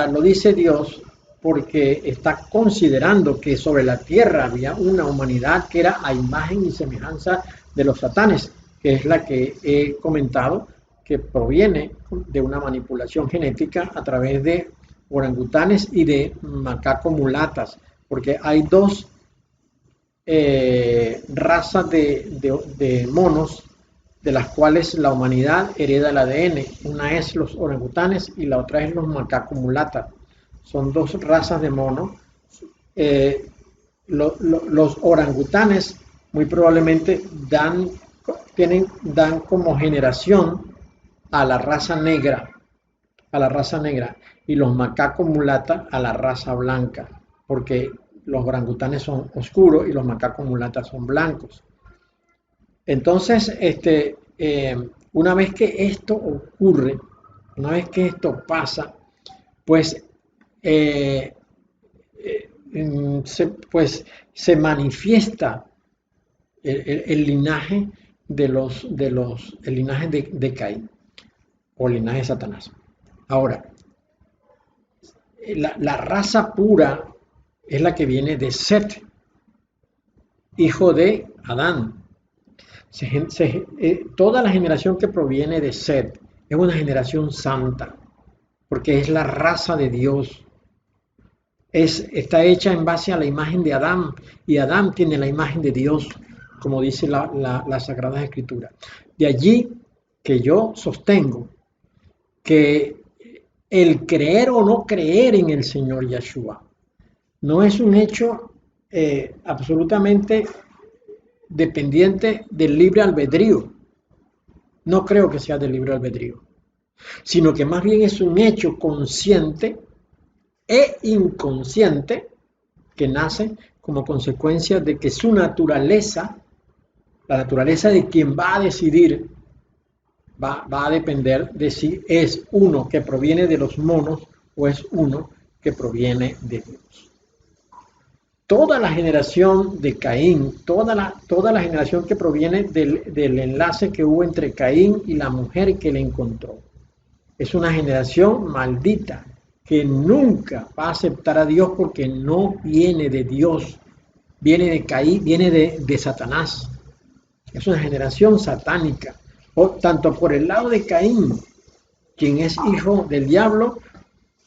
lo dice Dios porque está considerando que sobre la tierra había una humanidad que era a imagen y semejanza de los satanes, que es la que he comentado, que proviene de una manipulación genética a través de orangutanes y de macacos mulatas, porque hay 2 razas de monos de las cuales la humanidad hereda el ADN. Una es los orangutanes y la otra es los macacos mulatas. Son 2 razas de monos. Los orangutanes muy probablemente dan como generación a la raza negra, y los macacos mulatas a la raza blanca, porque los orangutanes son oscuros y los macacos mulatas son blancos. Entonces, una vez que esto ocurre, una vez que esto pasa, pues se manifiesta el linaje el linaje de Caín o el linaje de Satanás. Ahora, la raza pura es la que viene de Set, hijo de Adán. Toda la generación que proviene de Set es una generación santa, porque es la raza de Dios. Está hecha en base a la imagen de Adán, y Adán tiene la imagen de Dios, como dice la Sagrada Escritura. De allí que yo sostengo que el creer o no creer en el Señor Yeshua no es un hecho absolutamente dependiente del libre albedrío. No creo que sea del libre albedrío, sino que más bien es un hecho consciente e inconsciente que nace como consecuencia de que su naturaleza, la naturaleza de quien va a decidir, va a depender de si es uno que proviene de los monos o es uno que proviene de Dios. Toda la generación de Caín, toda la generación que proviene del enlace que hubo entre Caín y la mujer que le encontró, es una generación maldita que nunca va a aceptar a Dios porque no viene de Dios, viene de Caín, viene de Satanás. Es una generación satánica, tanto por el lado de Caín, quien es hijo del diablo,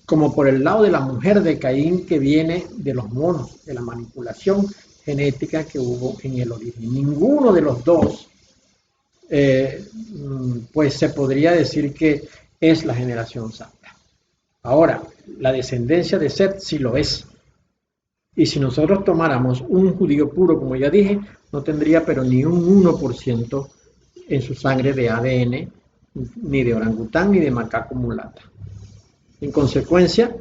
como por el lado de la mujer de Caín, que viene de los monos, de la manipulación genética que hubo en el origen. Ninguno de los dos, pues se podría decir que es la generación santa. Ahora, la descendencia de Set sí lo es. Y si nosotros tomáramos un judío puro, como ya dije, no tendría pero ni un 1% en su sangre de ADN, ni de orangután, ni de macaco mulata. En consecuencia,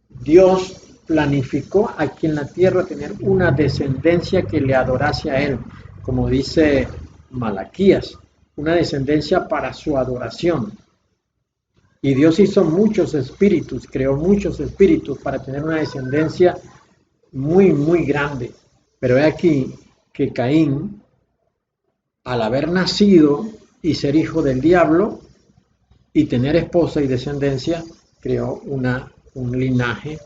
Dios planificó aquí en la tierra tener una descendencia que le adorase a Él, como dice Malaquías, una descendencia para su adoración. Y Dios hizo muchos espíritus, creó muchos espíritus para tener una descendencia muy, muy grande. Pero he aquí que Caín, al haber nacido y ser hijo del diablo y tener esposa y descendencia, creó un linaje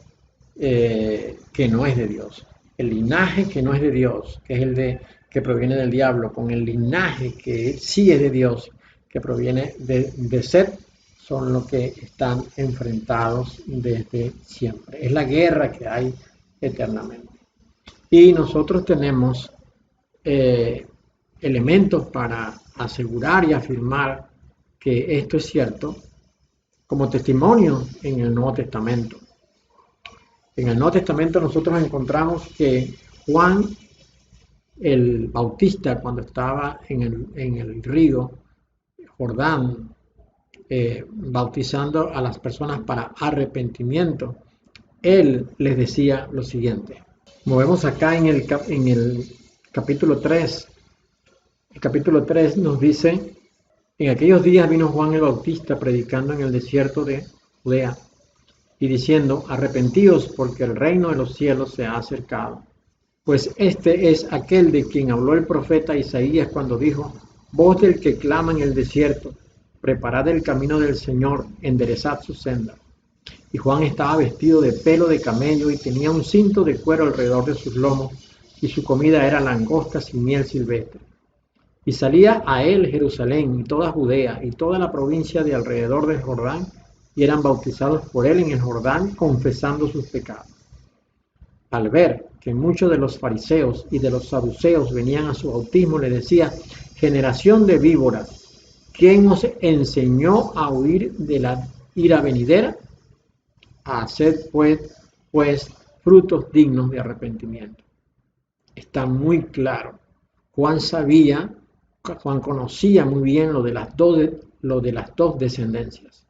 que no es de Dios. El linaje que no es de Dios, que es el que proviene del diablo, con el linaje que sí es de Dios, que proviene de Set, son los que están enfrentados desde siempre. Es la guerra que hay eternamente. Y nosotros tenemos elementos para asegurar y afirmar que esto es cierto, como testimonio en el Nuevo Testamento. En el Nuevo Testamento nosotros encontramos que Juan el Bautista, cuando estaba en el río Jordán, bautizando a las personas para arrepentimiento, él les decía lo siguiente. Movemos acá en el capítulo 3. El capítulo 3 nos dice: en aquellos días vino Juan el Bautista predicando en el desierto de Judea y diciendo: arrepentíos, porque el reino de los cielos se ha acercado. Pues este es aquel de quien habló el profeta Isaías cuando dijo: voz del que clama en el desierto, preparad el camino del Señor, enderezad su senda. Y Juan estaba vestido de pelo de camello y tenía un cinto de cuero alrededor de sus lomos, y su comida era langostas y miel silvestre. Y salía a él Jerusalén y toda Judea y toda la provincia de alrededor del Jordán, y eran bautizados por él en el Jordán, confesando sus pecados. Al ver que muchos de los fariseos y de los saduceos venían a su bautismo, le decía: generación de víboras, ¿quién os enseñó a huir de la ira venidera? Haced pues frutos dignos de arrepentimiento. Está muy claro. Juan conocía muy bien lo de las dos descendencias.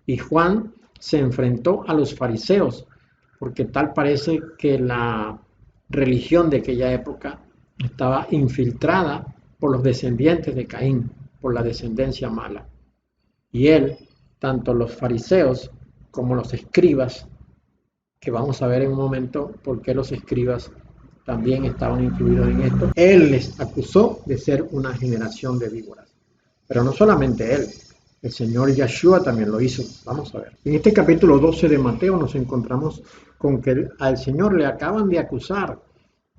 Y Juan se enfrentó a los fariseos, porque tal parece que la religión de aquella época estaba infiltrada por los descendientes de Caín, por la descendencia mala. Y él, tanto los fariseos como los escribas, que vamos a ver en un momento por qué los escribas también estaban incluidos en esto, él les acusó de ser una generación de víboras. Pero no solamente él, el Señor Yeshua también lo hizo. Vamos a ver. En este capítulo 12 de Mateo nos encontramos con que al Señor le acaban de acusar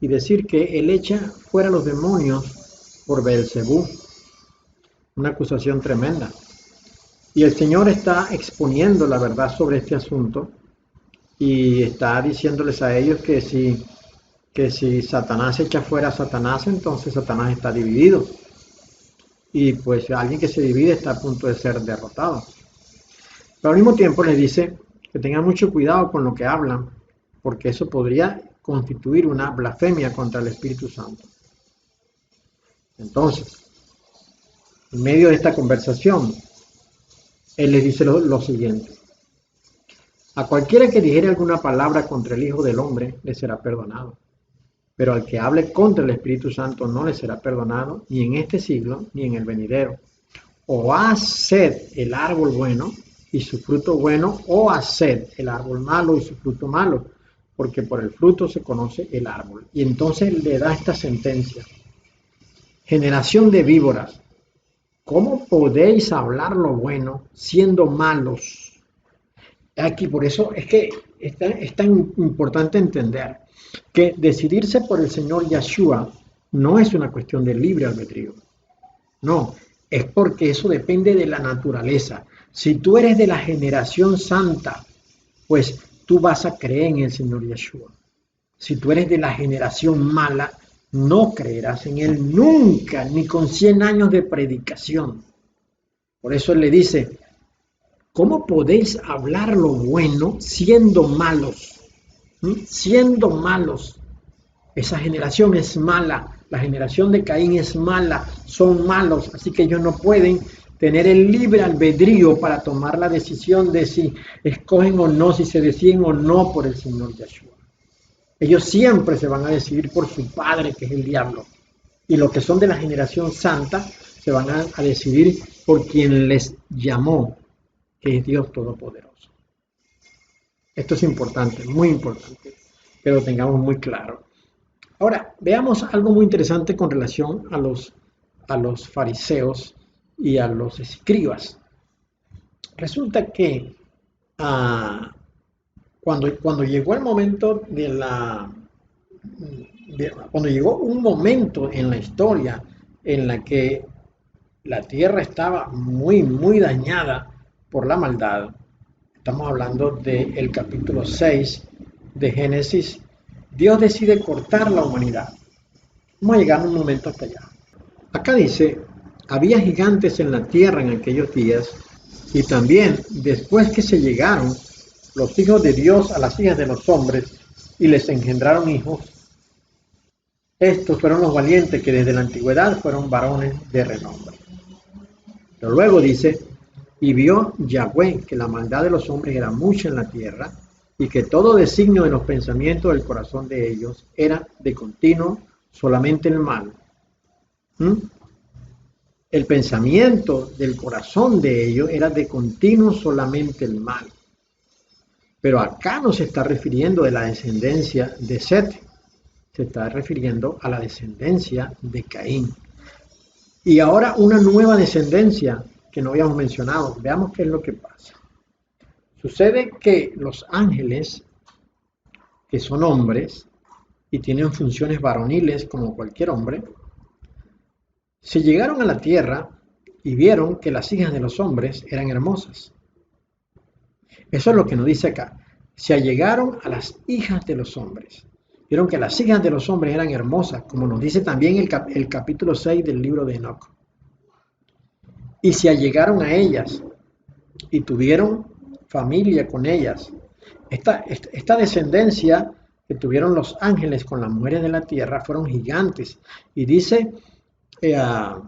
y decir que él echa fuera los demonios por Beelzebú. Una acusación tremenda. Y el Señor está exponiendo la verdad sobre este asunto y está diciéndoles a ellos que si Satanás echa fuera a Satanás, entonces Satanás está dividido. Y pues alguien que se divide está a punto de ser derrotado. Pero al mismo tiempo les dice que tengan mucho cuidado con lo que hablan, porque eso podría constituir una blasfemia contra el Espíritu Santo. Entonces, en medio de esta conversación, Él les dice lo siguiente: a cualquiera que dijere alguna palabra contra el Hijo del Hombre, le será perdonado. Pero al que hable contra el Espíritu Santo no le será perdonado, ni en este siglo, ni en el venidero. O haced el árbol bueno y su fruto bueno, o haced el árbol malo y su fruto malo, porque por el fruto se conoce el árbol. Y entonces le da esta sentencia: generación de víboras, ¿cómo podéis hablar lo bueno siendo malos? Aquí, por eso es que es tan importante entender que decidirse por el Señor Yeshua no es una cuestión de libre albedrío. No, es porque eso depende de la naturaleza. Si tú eres de la generación santa, pues tú vas a creer en el Señor Yeshua. Si tú eres de la generación mala, no creerás en Él nunca, ni con 100 años de predicación. Por eso Él le dice: ¿cómo podéis hablar lo bueno siendo malos? Siendo malos. Esa generación es mala, la generación de Caín es mala, son malos, así que ellos no pueden tener el libre albedrío para tomar la decisión de si escogen o no, si se deciden o no por el Señor Yeshua. Ellos siempre se van a decidir por su padre, que es el diablo, y los que son de la generación santa se van a decidir por quien les llamó, que es Dios Todopoderoso. Esto es importante, muy importante, que lo tengamos muy claro. Ahora, veamos algo muy interesante con relación a los fariseos y a los escribas. Resulta que cuando llegó el momento cuando llegó un momento en la historia en la que la tierra estaba muy, muy dañada por la maldad, estamos hablando del capítulo 6 de Génesis, Dios decide cortar la humanidad. Vamos a llegar en un momento hasta allá. Acá dice: había gigantes en la tierra en aquellos días, y también después que se llegaron los hijos de Dios a las hijas de los hombres y les engendraron hijos, estos fueron los valientes que desde la antigüedad fueron varones de renombre. Pero luego dice: y vio Yahweh que la maldad de los hombres era mucha en la tierra, y que todo designio de los pensamientos del corazón de ellos era de continuo solamente el mal. El pensamiento del corazón de ellos era de continuo solamente el mal. Pero acá no se está refiriendo de la descendencia de Set, se está refiriendo a la descendencia de Caín. Y ahora una nueva descendencia que no habíamos mencionado. Veamos qué es lo que pasa. Sucede que los ángeles, que son hombres y tienen funciones varoniles como cualquier hombre, se llegaron a la tierra y vieron que las hijas de los hombres eran hermosas. Eso es lo que nos dice acá. Se allegaron a las hijas de los hombres. Vieron que las hijas de los hombres eran hermosas, como nos dice también el capítulo 6 del libro de Enoc. Y se allegaron a ellas y tuvieron familia con ellas. Esta descendencia que tuvieron los ángeles con las mujeres de la tierra fueron gigantes. Y dice en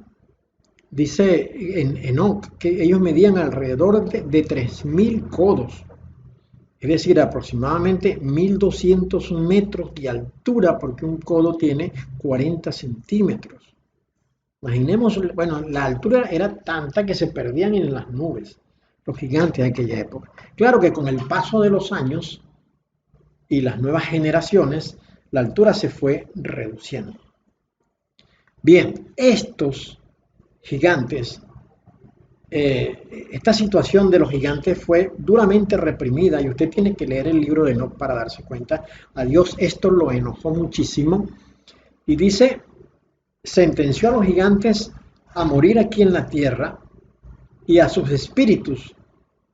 Enoc que ellos medían alrededor de 3.000 codos. Es decir, aproximadamente 1.200 metros de altura, porque un codo tiene 40 centímetros. Imaginemos, bueno, la altura era tanta que se perdían en las nubes, los gigantes de aquella época. Claro que con el paso de los años y las nuevas generaciones, la altura se fue reduciendo. Bien, estos gigantes, esta situación de los gigantes fue duramente reprimida, y usted tiene que leer el libro de Enoc para darse cuenta. A Dios esto lo enojó muchísimo, y dice sentenció a los gigantes a morir aquí en la tierra y a sus espíritus,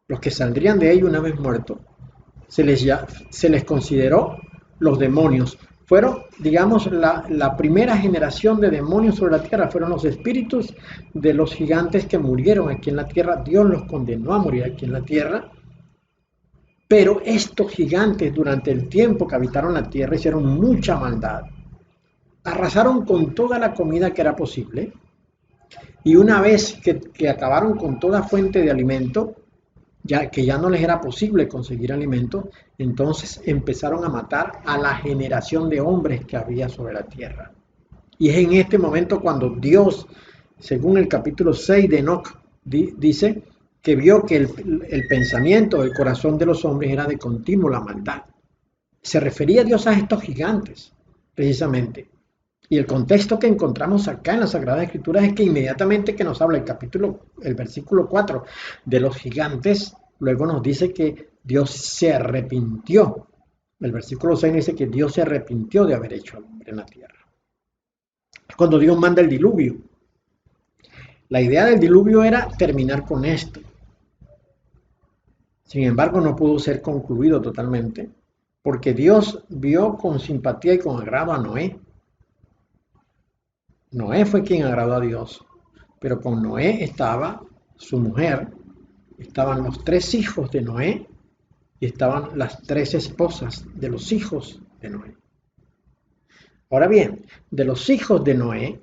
los que saldrían de ellos una vez muertos, se les consideró los demonios. Fueron, digamos, la primera generación de demonios sobre la tierra, fueron los espíritus de los gigantes que murieron aquí en la tierra. Dios los condenó a morir aquí en la tierra, pero estos gigantes durante el tiempo que habitaron la tierra hicieron mucha maldad. Arrasaron con toda la comida que era posible, y una vez que acabaron con toda fuente de alimento, ya que ya no les era posible conseguir alimento, entonces empezaron a matar a la generación de hombres que había sobre la tierra. Y es en este momento cuando Dios, según el capítulo 6 de Enoc, dice que vio que el pensamiento, el corazón de los hombres era de continuo la maldad. Se refería a Dios a estos gigantes, precisamente. Y el contexto que encontramos acá en las Sagradas Escrituras es que inmediatamente que nos habla el versículo 4 de los gigantes, luego nos dice que Dios se arrepintió. El versículo 6 dice que Dios se arrepintió de haber hecho al hombre en la tierra. Cuando Dios manda el diluvio. La idea del diluvio era terminar con esto. Sin embargo, no pudo ser concluido totalmente, porque Dios vio con simpatía y con agrado a Noé. Noé fue quien agradó a Dios, pero con Noé estaba su mujer, estaban los 3 hijos de Noé y estaban las 3 esposas de los hijos de Noé. Ahora bien, de los hijos de Noé,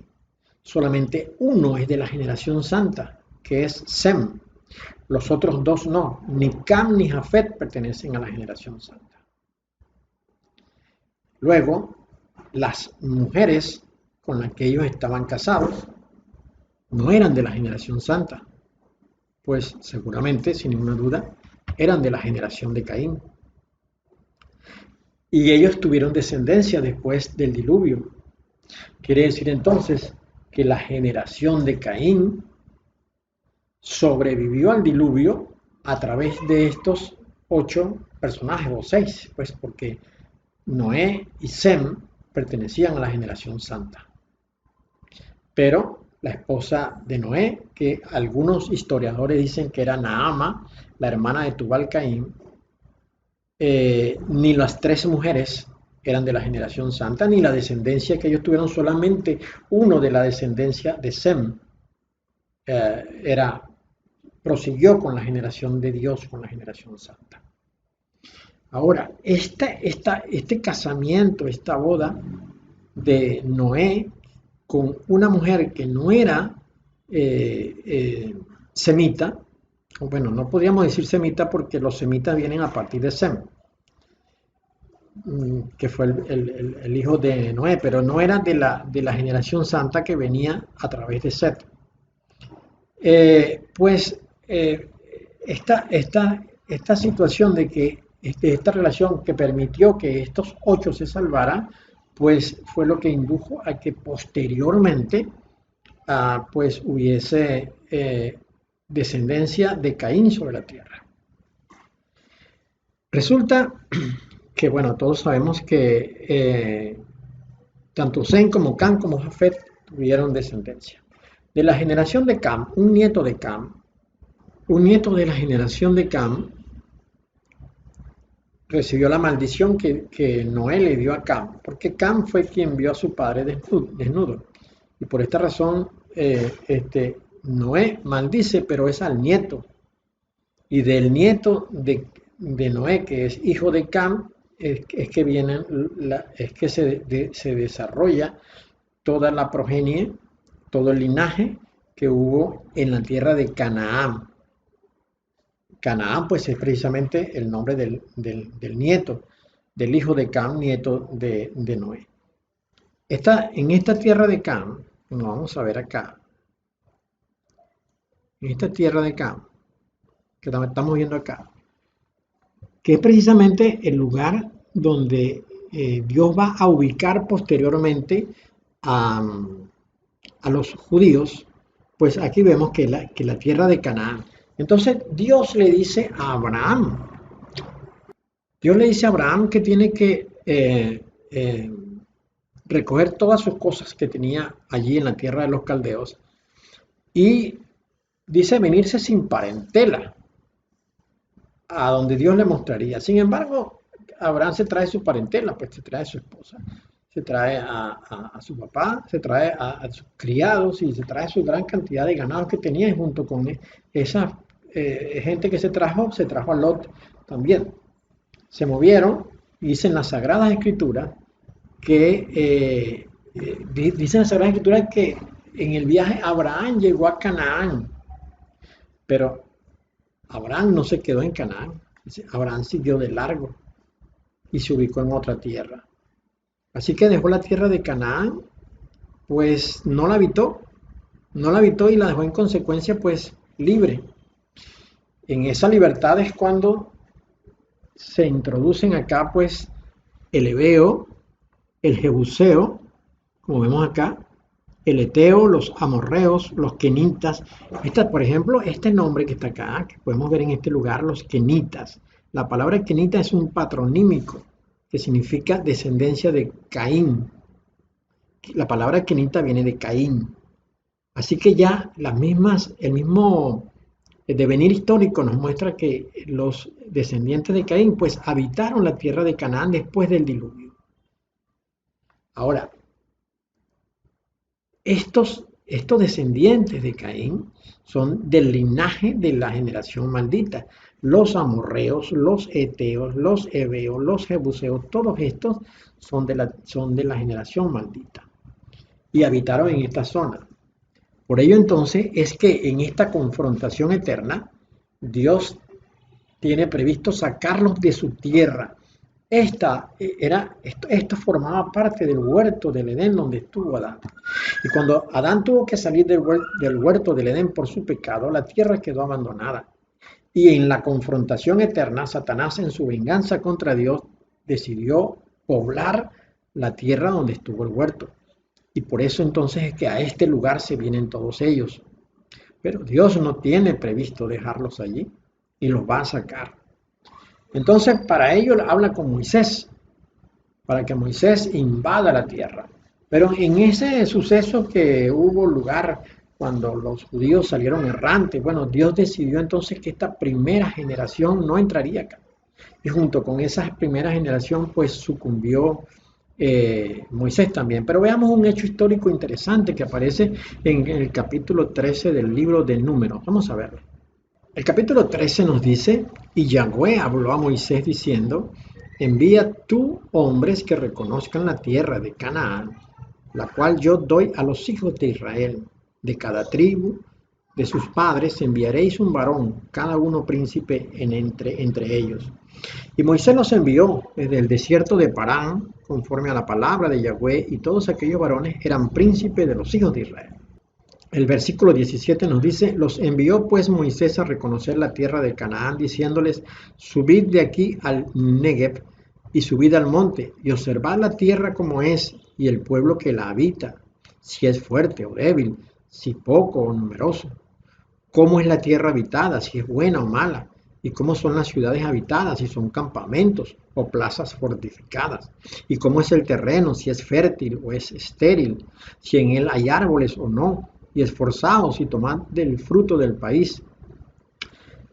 solamente uno es de la generación santa, que es Sem. Los otros 2 no, ni Cam ni Jafet pertenecen a la generación santa. Luego, las mujeres con las que ellos estaban casados no eran de la generación santa, pues seguramente, sin ninguna duda, eran de la generación de Caín. Y ellos tuvieron descendencia después del diluvio. Quiere decir entonces que la generación de Caín sobrevivió al diluvio a través de estos 8 personajes, o 6, pues porque Noé y Sem pertenecían a la generación santa. Pero la esposa de Noé, que algunos historiadores dicen que era Naama, la hermana de Tubal-Caín, ni las 3 mujeres eran de la generación santa, ni la descendencia que ellos tuvieron, solamente uno de la descendencia de Sem prosiguió con la generación de Dios, con la generación santa. Ahora, este casamiento, esta boda de Noé con una mujer que no era semita, bueno, no podríamos decir semita porque los semitas vienen a partir de Sem, que fue el hijo de Noé, pero no era de la generación santa que venía a través de Set. Esta situación de que esta relación que permitió que estos 8 se salvaran, pues fue lo que indujo a que posteriormente pues hubiese descendencia de Caín sobre la tierra. Resulta que, bueno, todos sabemos que tanto Sem como Cam como Jafet tuvieron descendencia. De la generación de Cam, un nieto de la generación de Cam recibió la maldición que Noé le dio a Cam, porque Cam fue quien vio a su padre desnudo. Y por esta razón Noé maldice, pero es al nieto. Y del nieto de Noé, que es hijo de Cam, es que se desarrolla toda la progenie, todo el linaje que hubo en la tierra de Canaán. Canaán, pues es precisamente el nombre del nieto, del hijo de Cam, nieto de Noé. En esta tierra de Cam, como vamos a ver acá, en esta tierra de Cam, que estamos viendo acá, que es precisamente el lugar donde Dios va a ubicar posteriormente a los judíos, pues aquí vemos que la tierra de Canaán. Entonces Dios le dice a Abraham, que tiene que recoger todas sus cosas que tenía allí en la tierra de los caldeos y dice venirse sin parentela a donde Dios le mostraría. Sin embargo, Abraham se trae su parentela, pues se trae a su esposa, se trae a su papá, se trae a sus criados y se trae su gran cantidad de ganados que tenía y junto con esa gente que se trajo a Lot también. Se movieron, dicen las Sagradas Escrituras, dicen las Sagradas Escrituras que en el viaje Abraham llegó a Canaán, pero Abraham no se quedó en Canaán, Abraham siguió de largo y se ubicó en otra tierra. Así que dejó la tierra de Canaán, pues no la habitó y la dejó en consecuencia pues libre. En esa libertad es cuando se introducen acá pues el Heveo, el Jebuseo, como vemos acá, el Eteo, los Amorreos, los Kenitas. Por ejemplo, este nombre que está acá, que podemos ver en este lugar, los Kenitas. La palabra Kenita es un patronímico que significa descendencia de Caín. La palabra Kenita viene de Caín. Así que ya el mismo devenir histórico nos muestra que los descendientes de Caín pues habitaron la tierra de Canaán después del diluvio. Ahora, estos descendientes de Caín son del linaje de la generación maldita. Los amorreos, los eteos, los heveos, los jebuseos, todos estos son de la generación maldita y habitaron en esta zona. Por ello entonces es que en esta confrontación eterna, Dios tiene previsto sacarlos de su tierra. Esto formaba parte del huerto del Edén donde estuvo Adán. Y cuando Adán tuvo que salir del huerto del Edén por su pecado, la tierra quedó abandonada. Y en la confrontación eterna, Satanás en su venganza contra Dios decidió poblar la tierra donde estuvo el huerto. Y por eso entonces es que a este lugar se vienen todos ellos. Pero Dios no tiene previsto dejarlos allí y los va a sacar. Entonces para ello habla con Moisés, para que Moisés invada la tierra. Pero en ese suceso que hubo lugar cuando los judíos salieron errantes, bueno, Dios decidió entonces que esta primera generación no entraría acá. Y junto con esa primera generación pues sucumbió Moisés también. Pero veamos un hecho histórico interesante que aparece en el capítulo 13 del libro de Números. Vamos a verlo. El capítulo 13 nos dice, y Yahweh habló a Moisés diciendo, envía tú hombres que reconozcan la tierra de Canaán, la cual yo doy a los hijos de Israel. De cada tribu de sus padres enviaréis un varón, cada uno príncipe entre ellos. Y Moisés los envió desde el desierto de Parán, conforme a la palabra de Yahweh, y todos aquellos varones eran príncipes de los hijos de Israel. El versículo 17 nos dice, los envió pues Moisés a reconocer la tierra de Canaán, diciéndoles, subid de aquí al Negev y subid al monte, y observad la tierra como es, y el pueblo que la habita, si es fuerte o débil, si poco o numeroso, cómo es la tierra habitada, si es buena o mala, y cómo son las ciudades habitadas, si son campamentos o plazas fortificadas, y cómo es el terreno, si es fértil o es estéril, si en él hay árboles o no, y esforzaos y tomad del fruto del país.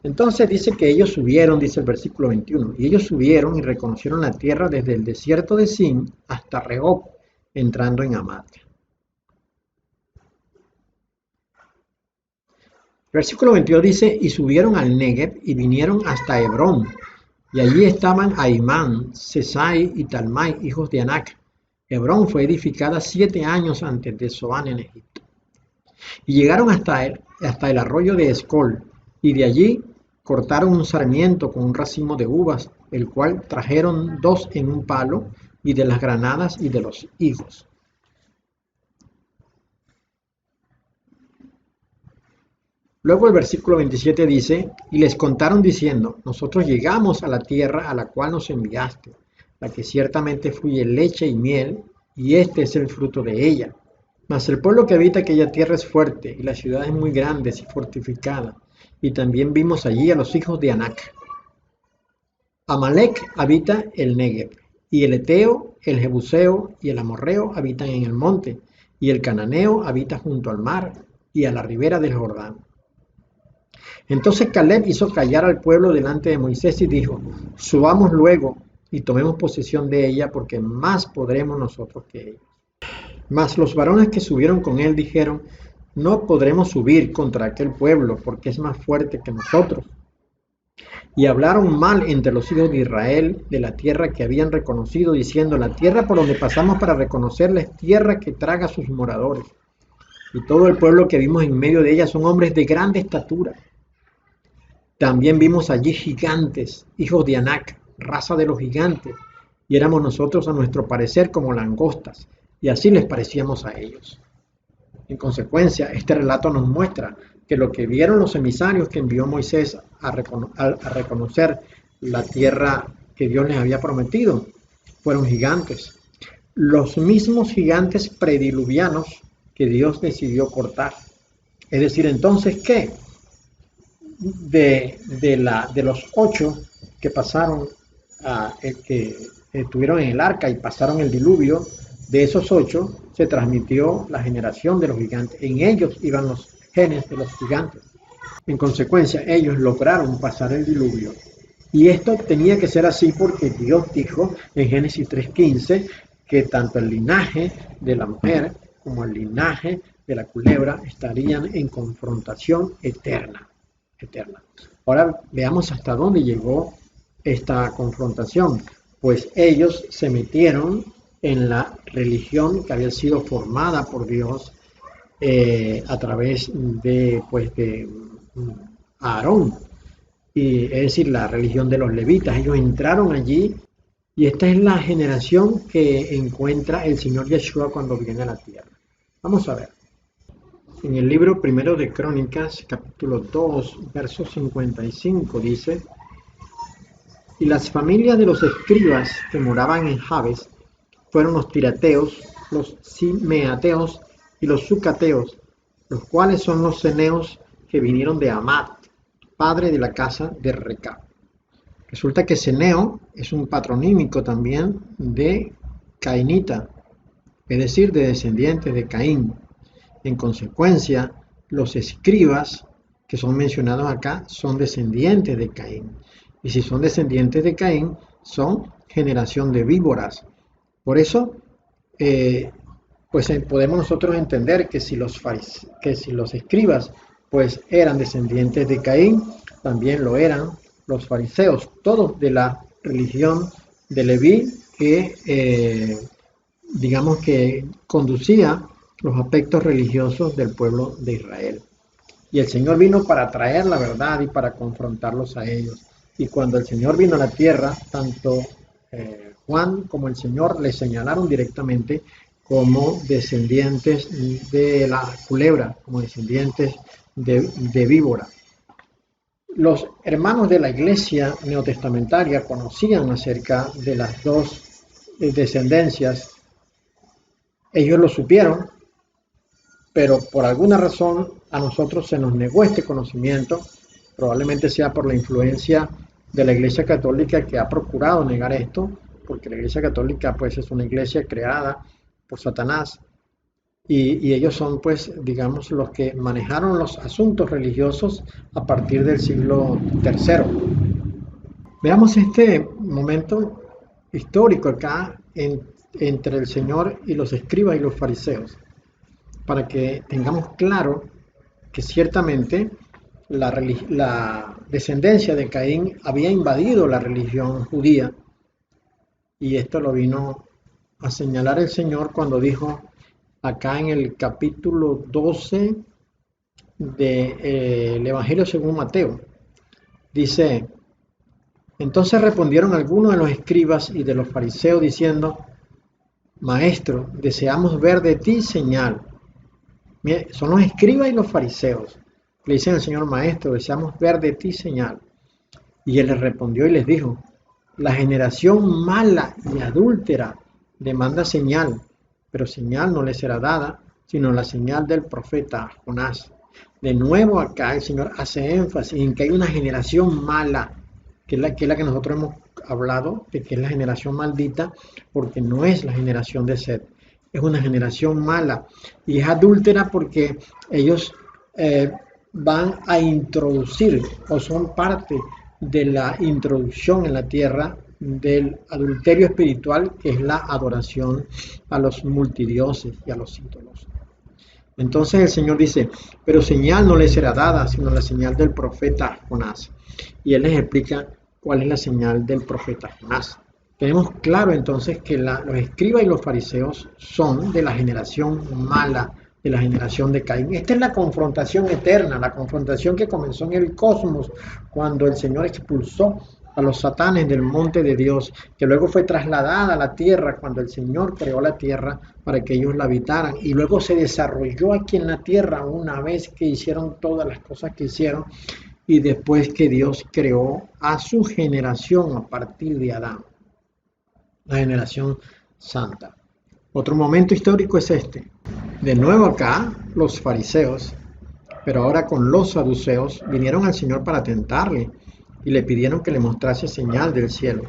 Entonces dice que ellos subieron, dice el versículo 21, y ellos subieron y reconocieron la tierra desde el desierto de Sin hasta Rehob, entrando en Amat. Versículo 22 dice, y subieron al Negev y vinieron hasta Hebrón, y allí estaban Ahimán, Sesai y Talmai, hijos de Anac. Hebrón fue edificada 7 años antes de Zoán en Egipto. Y llegaron hasta el arroyo de Escol, y de allí cortaron un sarmiento con un racimo de uvas, el cual trajeron 2 en un palo, y de las granadas y de los higos. Luego el versículo 27 dice, y les contaron diciendo, nosotros llegamos a la tierra a la cual nos enviaste, la que ciertamente fluye leche y miel, y este es el fruto de ella. Mas el pueblo que habita aquella tierra es fuerte, y las ciudades muy grandes y fortificadas, y también vimos allí a los hijos de Anac. Amalek habita el Negev, Y el Eteo, el Jebuseo y el Amorreo habitan en el monte, y el Cananeo habita junto al mar y a la ribera del Jordán. Entonces Caleb hizo callar al pueblo delante de Moisés y dijo: subamos luego y tomemos posesión de ella, porque más podremos nosotros que ellos. Mas los varones que subieron con él dijeron: no podremos subir contra aquel pueblo, porque es más fuerte que nosotros. Y hablaron mal entre los hijos de Israel de la tierra que habían reconocido, diciendo: la tierra por donde pasamos para reconocerla es tierra que traga a sus moradores. Y todo el pueblo que vimos en medio de ella son hombres de grande estatura. También vimos allí gigantes, hijos de Anac, raza de los gigantes, y éramos nosotros a nuestro parecer como langostas, y así les parecíamos a ellos. En consecuencia, este relato nos muestra que lo que vieron los emisarios que envió Moisés a reconocer la tierra que Dios les había prometido fueron gigantes, los mismos gigantes prediluvianos que Dios decidió cortar. Es decir, entonces, ¿qué? De los 8 que pasaron, que estuvieron en el arca y pasaron el diluvio, de esos 8 se transmitió la generación de los gigantes. En ellos iban los genes de los gigantes. En consecuencia, ellos lograron pasar el diluvio. Y esto tenía que ser así porque Dios dijo en Génesis 3:15 que tanto el linaje de la mujer como el linaje de la culebra estarían en confrontación eterna. Ahora veamos hasta dónde llegó esta confrontación. Pues ellos se metieron en la religión que había sido formada por Dios a través de Aarón, y es decir, la religión de los levitas. Ellos entraron allí y esta es la generación que encuentra el Señor Yeshua cuando viene a la tierra. Vamos a ver. En el libro primero de Crónicas, capítulo 2, verso 55, dice: y las familias de los escribas que moraban en Jabes fueron los tirateos, los simeateos y los sucateos, los cuales son los ceneos que vinieron de Amat, padre de la casa de Recab. Resulta que Ceneo es un patronímico también de Cainita, es decir, de descendientes de Caín. En consecuencia, los escribas que son mencionados acá son descendientes de Caín. Y si son descendientes de Caín, son generación de víboras. Por eso, podemos nosotros entender que si los escribas pues eran descendientes de Caín, también lo eran los fariseos, todos de la religión de Leví, que digamos que conducía los aspectos religiosos del pueblo de Israel. Y el Señor vino para traer la verdad y para confrontarlos a ellos. Y cuando el Señor vino a la tierra, tanto Juan como el Señor le señalaron directamente como descendientes de la culebra, como descendientes de víbora. Los hermanos de la iglesia neotestamentaria conocían acerca de las dos descendencias. Ellos lo supieron, pero por alguna razón a nosotros se nos negó este conocimiento. Probablemente sea por la influencia de la Iglesia Católica, que ha procurado negar esto, porque la Iglesia Católica pues es una iglesia creada por Satanás, y ellos son pues digamos los que manejaron los asuntos religiosos a partir del siglo III. Veamos este momento histórico acá entre el Señor y los escribas y los fariseos, para que tengamos claro que ciertamente la descendencia de Caín había invadido la religión judía, y esto lo vino a señalar el Señor cuando dijo acá en el capítulo 12 del Evangelio según Mateo. Dice: entonces respondieron algunos de los escribas y de los fariseos diciendo: Maestro, deseamos ver de ti señal. Son los escribas y los fariseos. Le dicen al Señor: Maestro, deseamos ver de ti señal. Y él les respondió y les dijo: la generación mala y adúltera demanda señal, pero señal no le será dada, sino la señal del profeta Jonás. De nuevo acá el Señor hace énfasis en que hay una generación mala, que es la que nosotros hemos hablado de que es la generación maldita porque no es la generación de Set. Es una generación mala y es adúltera porque ellos van a introducir o son parte de la introducción en la tierra del adulterio espiritual, que es la adoración a los multidioses y a los ídolos. Entonces el Señor dice, pero señal no les será dada, sino la señal del profeta Jonás. Y Él les explica cuál es la señal del profeta Jonás. Tenemos claro entonces que los escribas y los fariseos son de la generación mala, de la generación de Caín. Esta es la confrontación eterna, la confrontación que comenzó en el cosmos cuando el Señor expulsó a los satanes del monte de Dios, que luego fue trasladada a la tierra cuando el Señor creó la tierra para que ellos la habitaran, y luego se desarrolló aquí en la tierra una vez que hicieron todas las cosas que hicieron y después que Dios creó a su generación a partir de Adán, la generación santa. Otro momento histórico es este. De nuevo acá, los fariseos, pero ahora con los saduceos, vinieron al Señor para tentarle y le pidieron que le mostrase señal del cielo.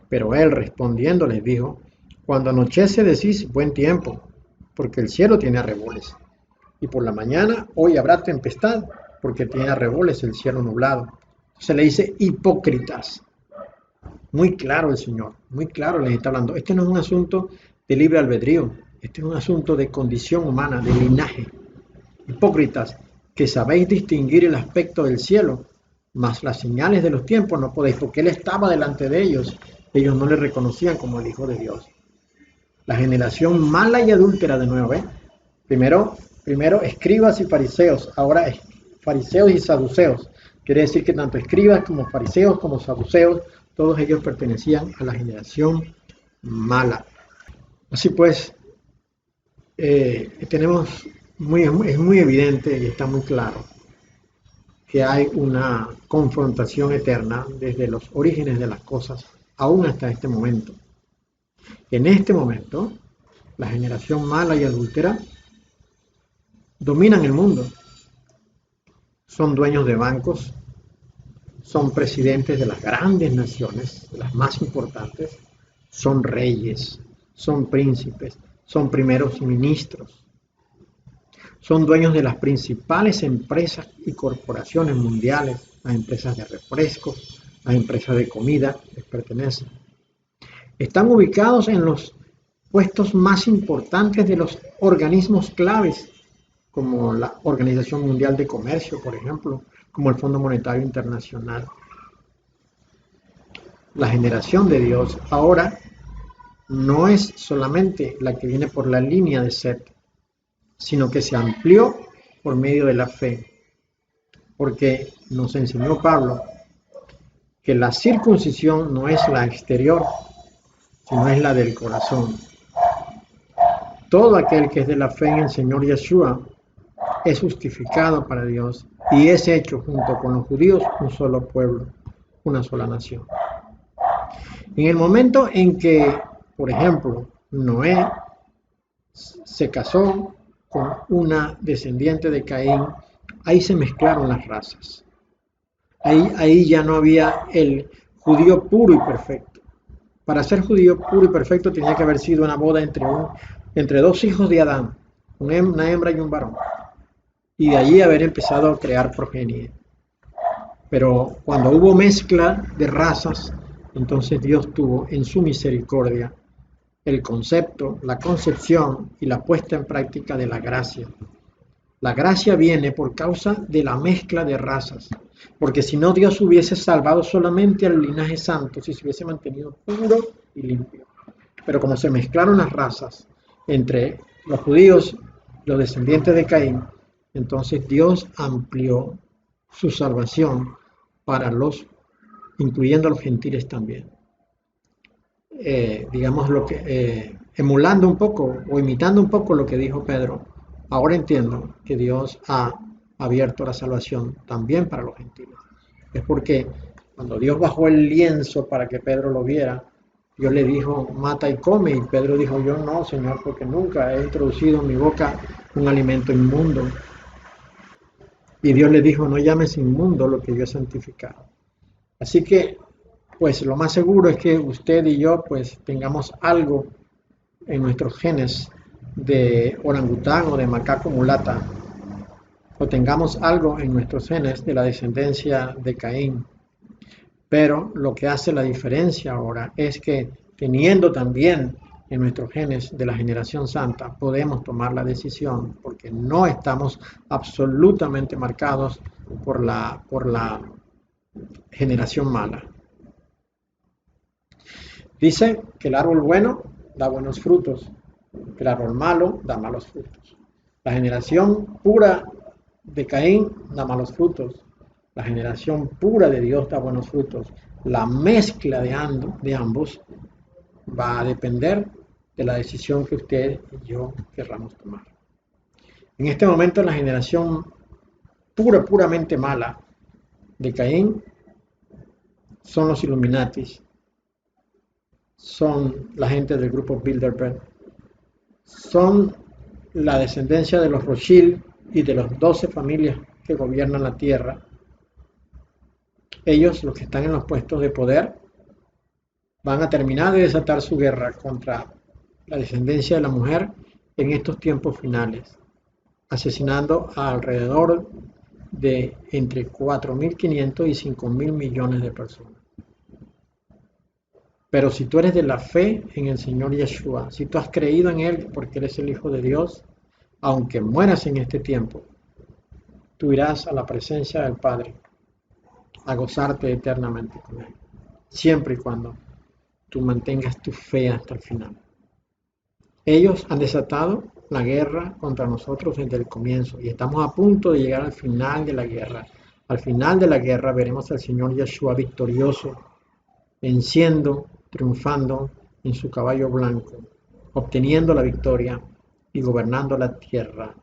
Pero él respondiendo les dijo, cuando anochece decís buen tiempo, porque el cielo tiene arreboles. Y por la mañana hoy habrá tempestad, porque tiene arreboles el cielo nublado. Se le dice hipócritas. Muy claro el Señor, muy claro les está hablando. Este no es un asunto de libre albedrío, este es un asunto de condición humana, de linaje. Hipócritas, que sabéis distinguir el aspecto del cielo, mas las señales de los tiempos no podéis, porque Él estaba delante de ellos. Ellos no le reconocían como el Hijo de Dios. La generación mala y adúltera de nuevo, ¿eh? Primero escribas y fariseos, ahora fariseos y saduceos. Quiere decir que tanto escribas como fariseos como saduceos, todos ellos pertenecían a la generación mala. Así pues, es muy evidente y está muy claro que hay una confrontación eterna desde los orígenes de las cosas, aún hasta este momento. En este momento, la generación mala y adúltera dominan el mundo. Son dueños de bancos, son presidentes de las grandes naciones, de las más importantes, son reyes, son príncipes, son primeros ministros, son dueños de las principales empresas y corporaciones mundiales, las empresas de refrescos, las empresas de comida les pertenecen. Están ubicados en los puestos más importantes de los organismos claves, como la Organización Mundial de Comercio, por ejemplo, como el Fondo Monetario Internacional. La generación de Dios ahora no es solamente la que viene por la línea de Set, sino que se amplió por medio de la fe, porque nos enseñó Pablo que la circuncisión no es la exterior, sino es la del corazón. Todo aquel que es de la fe en el Señor Yeshua es justificado para Dios y es hecho junto con los judíos un solo pueblo, una sola nación. En el momento en que, por ejemplo, Noé se casó con una descendiente de Caín, ahí se mezclaron las razas. Ahí ya no había el judío puro y perfecto. Para ser judío puro y perfecto tenía que haber sido una boda entre dos hijos de Adán, una hembra y un varón. Y de allí haber empezado a crear progenie. Pero cuando hubo mezcla de razas, entonces Dios tuvo en su misericordia el concepto, la concepción y la puesta en práctica de la gracia. La gracia viene por causa de la mezcla de razas, porque si no Dios hubiese salvado solamente al linaje santo, si se hubiese mantenido puro y limpio. Pero como se mezclaron las razas entre los judíos y los descendientes de Caín, entonces Dios amplió su salvación para incluyendo a los gentiles también. Digamos emulando un poco o imitando un poco lo que dijo Pedro, ahora entiendo que Dios ha abierto la salvación también para los gentiles. Es porque cuando Dios bajó el lienzo para que Pedro lo viera, Dios le dijo, mata y come, y Pedro dijo, yo no, Señor, porque nunca he introducido en mi boca un alimento inmundo. Y Dios le dijo, no llames inmundo lo que yo he santificado. Así que pues lo más seguro es que usted y yo pues tengamos algo en nuestros genes de orangután o de macaco mulata, o tengamos algo en nuestros genes de la descendencia de Caín. Pero lo que hace la diferencia ahora es que teniendo también en nuestros genes de la generación santa, podemos tomar la decisión porque no estamos absolutamente marcados por la generación mala. Dice que el árbol bueno da buenos frutos, que el árbol malo da malos frutos. La generación pura de Caín da malos frutos. La generación pura de Dios da buenos frutos. La mezcla de ambos va a depender de la decisión que usted y yo querramos tomar. En este momento la generación puramente mala de Caín son los Illuminatis, son la gente del grupo Bilderberg, son la descendencia de los Rothschild y de las 12 familias que gobiernan la tierra. Ellos, los que están en los puestos de poder, van a terminar de desatar su guerra contra la descendencia de la mujer en estos tiempos finales, asesinando a alrededor de entre 4.500 y 5.000 millones de personas. Pero si tú eres de la fe en el Señor Yeshua, si tú has creído en Él porque eres el Hijo de Dios, aunque mueras en este tiempo, tú irás a la presencia del Padre a gozarte eternamente con Él, siempre y cuando tú mantengas tu fe hasta el final. Ellos han desatado la guerra contra nosotros desde el comienzo y estamos a punto de llegar al final de la guerra. Al final de la guerra veremos al Señor Yeshua victorioso, venciendo, triunfando en su caballo blanco, obteniendo la victoria y gobernando la tierra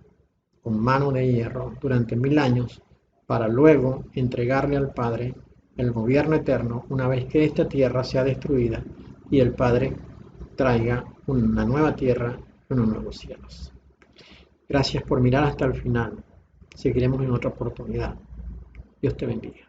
con mano de hierro durante 1000 años para luego entregarle al Padre el gobierno eterno una vez que esta tierra sea destruida y el Padre traiga una nueva tierra y unos nuevos cielos. Gracias por mirar hasta el final. Seguiremos en otra oportunidad. Dios te bendiga.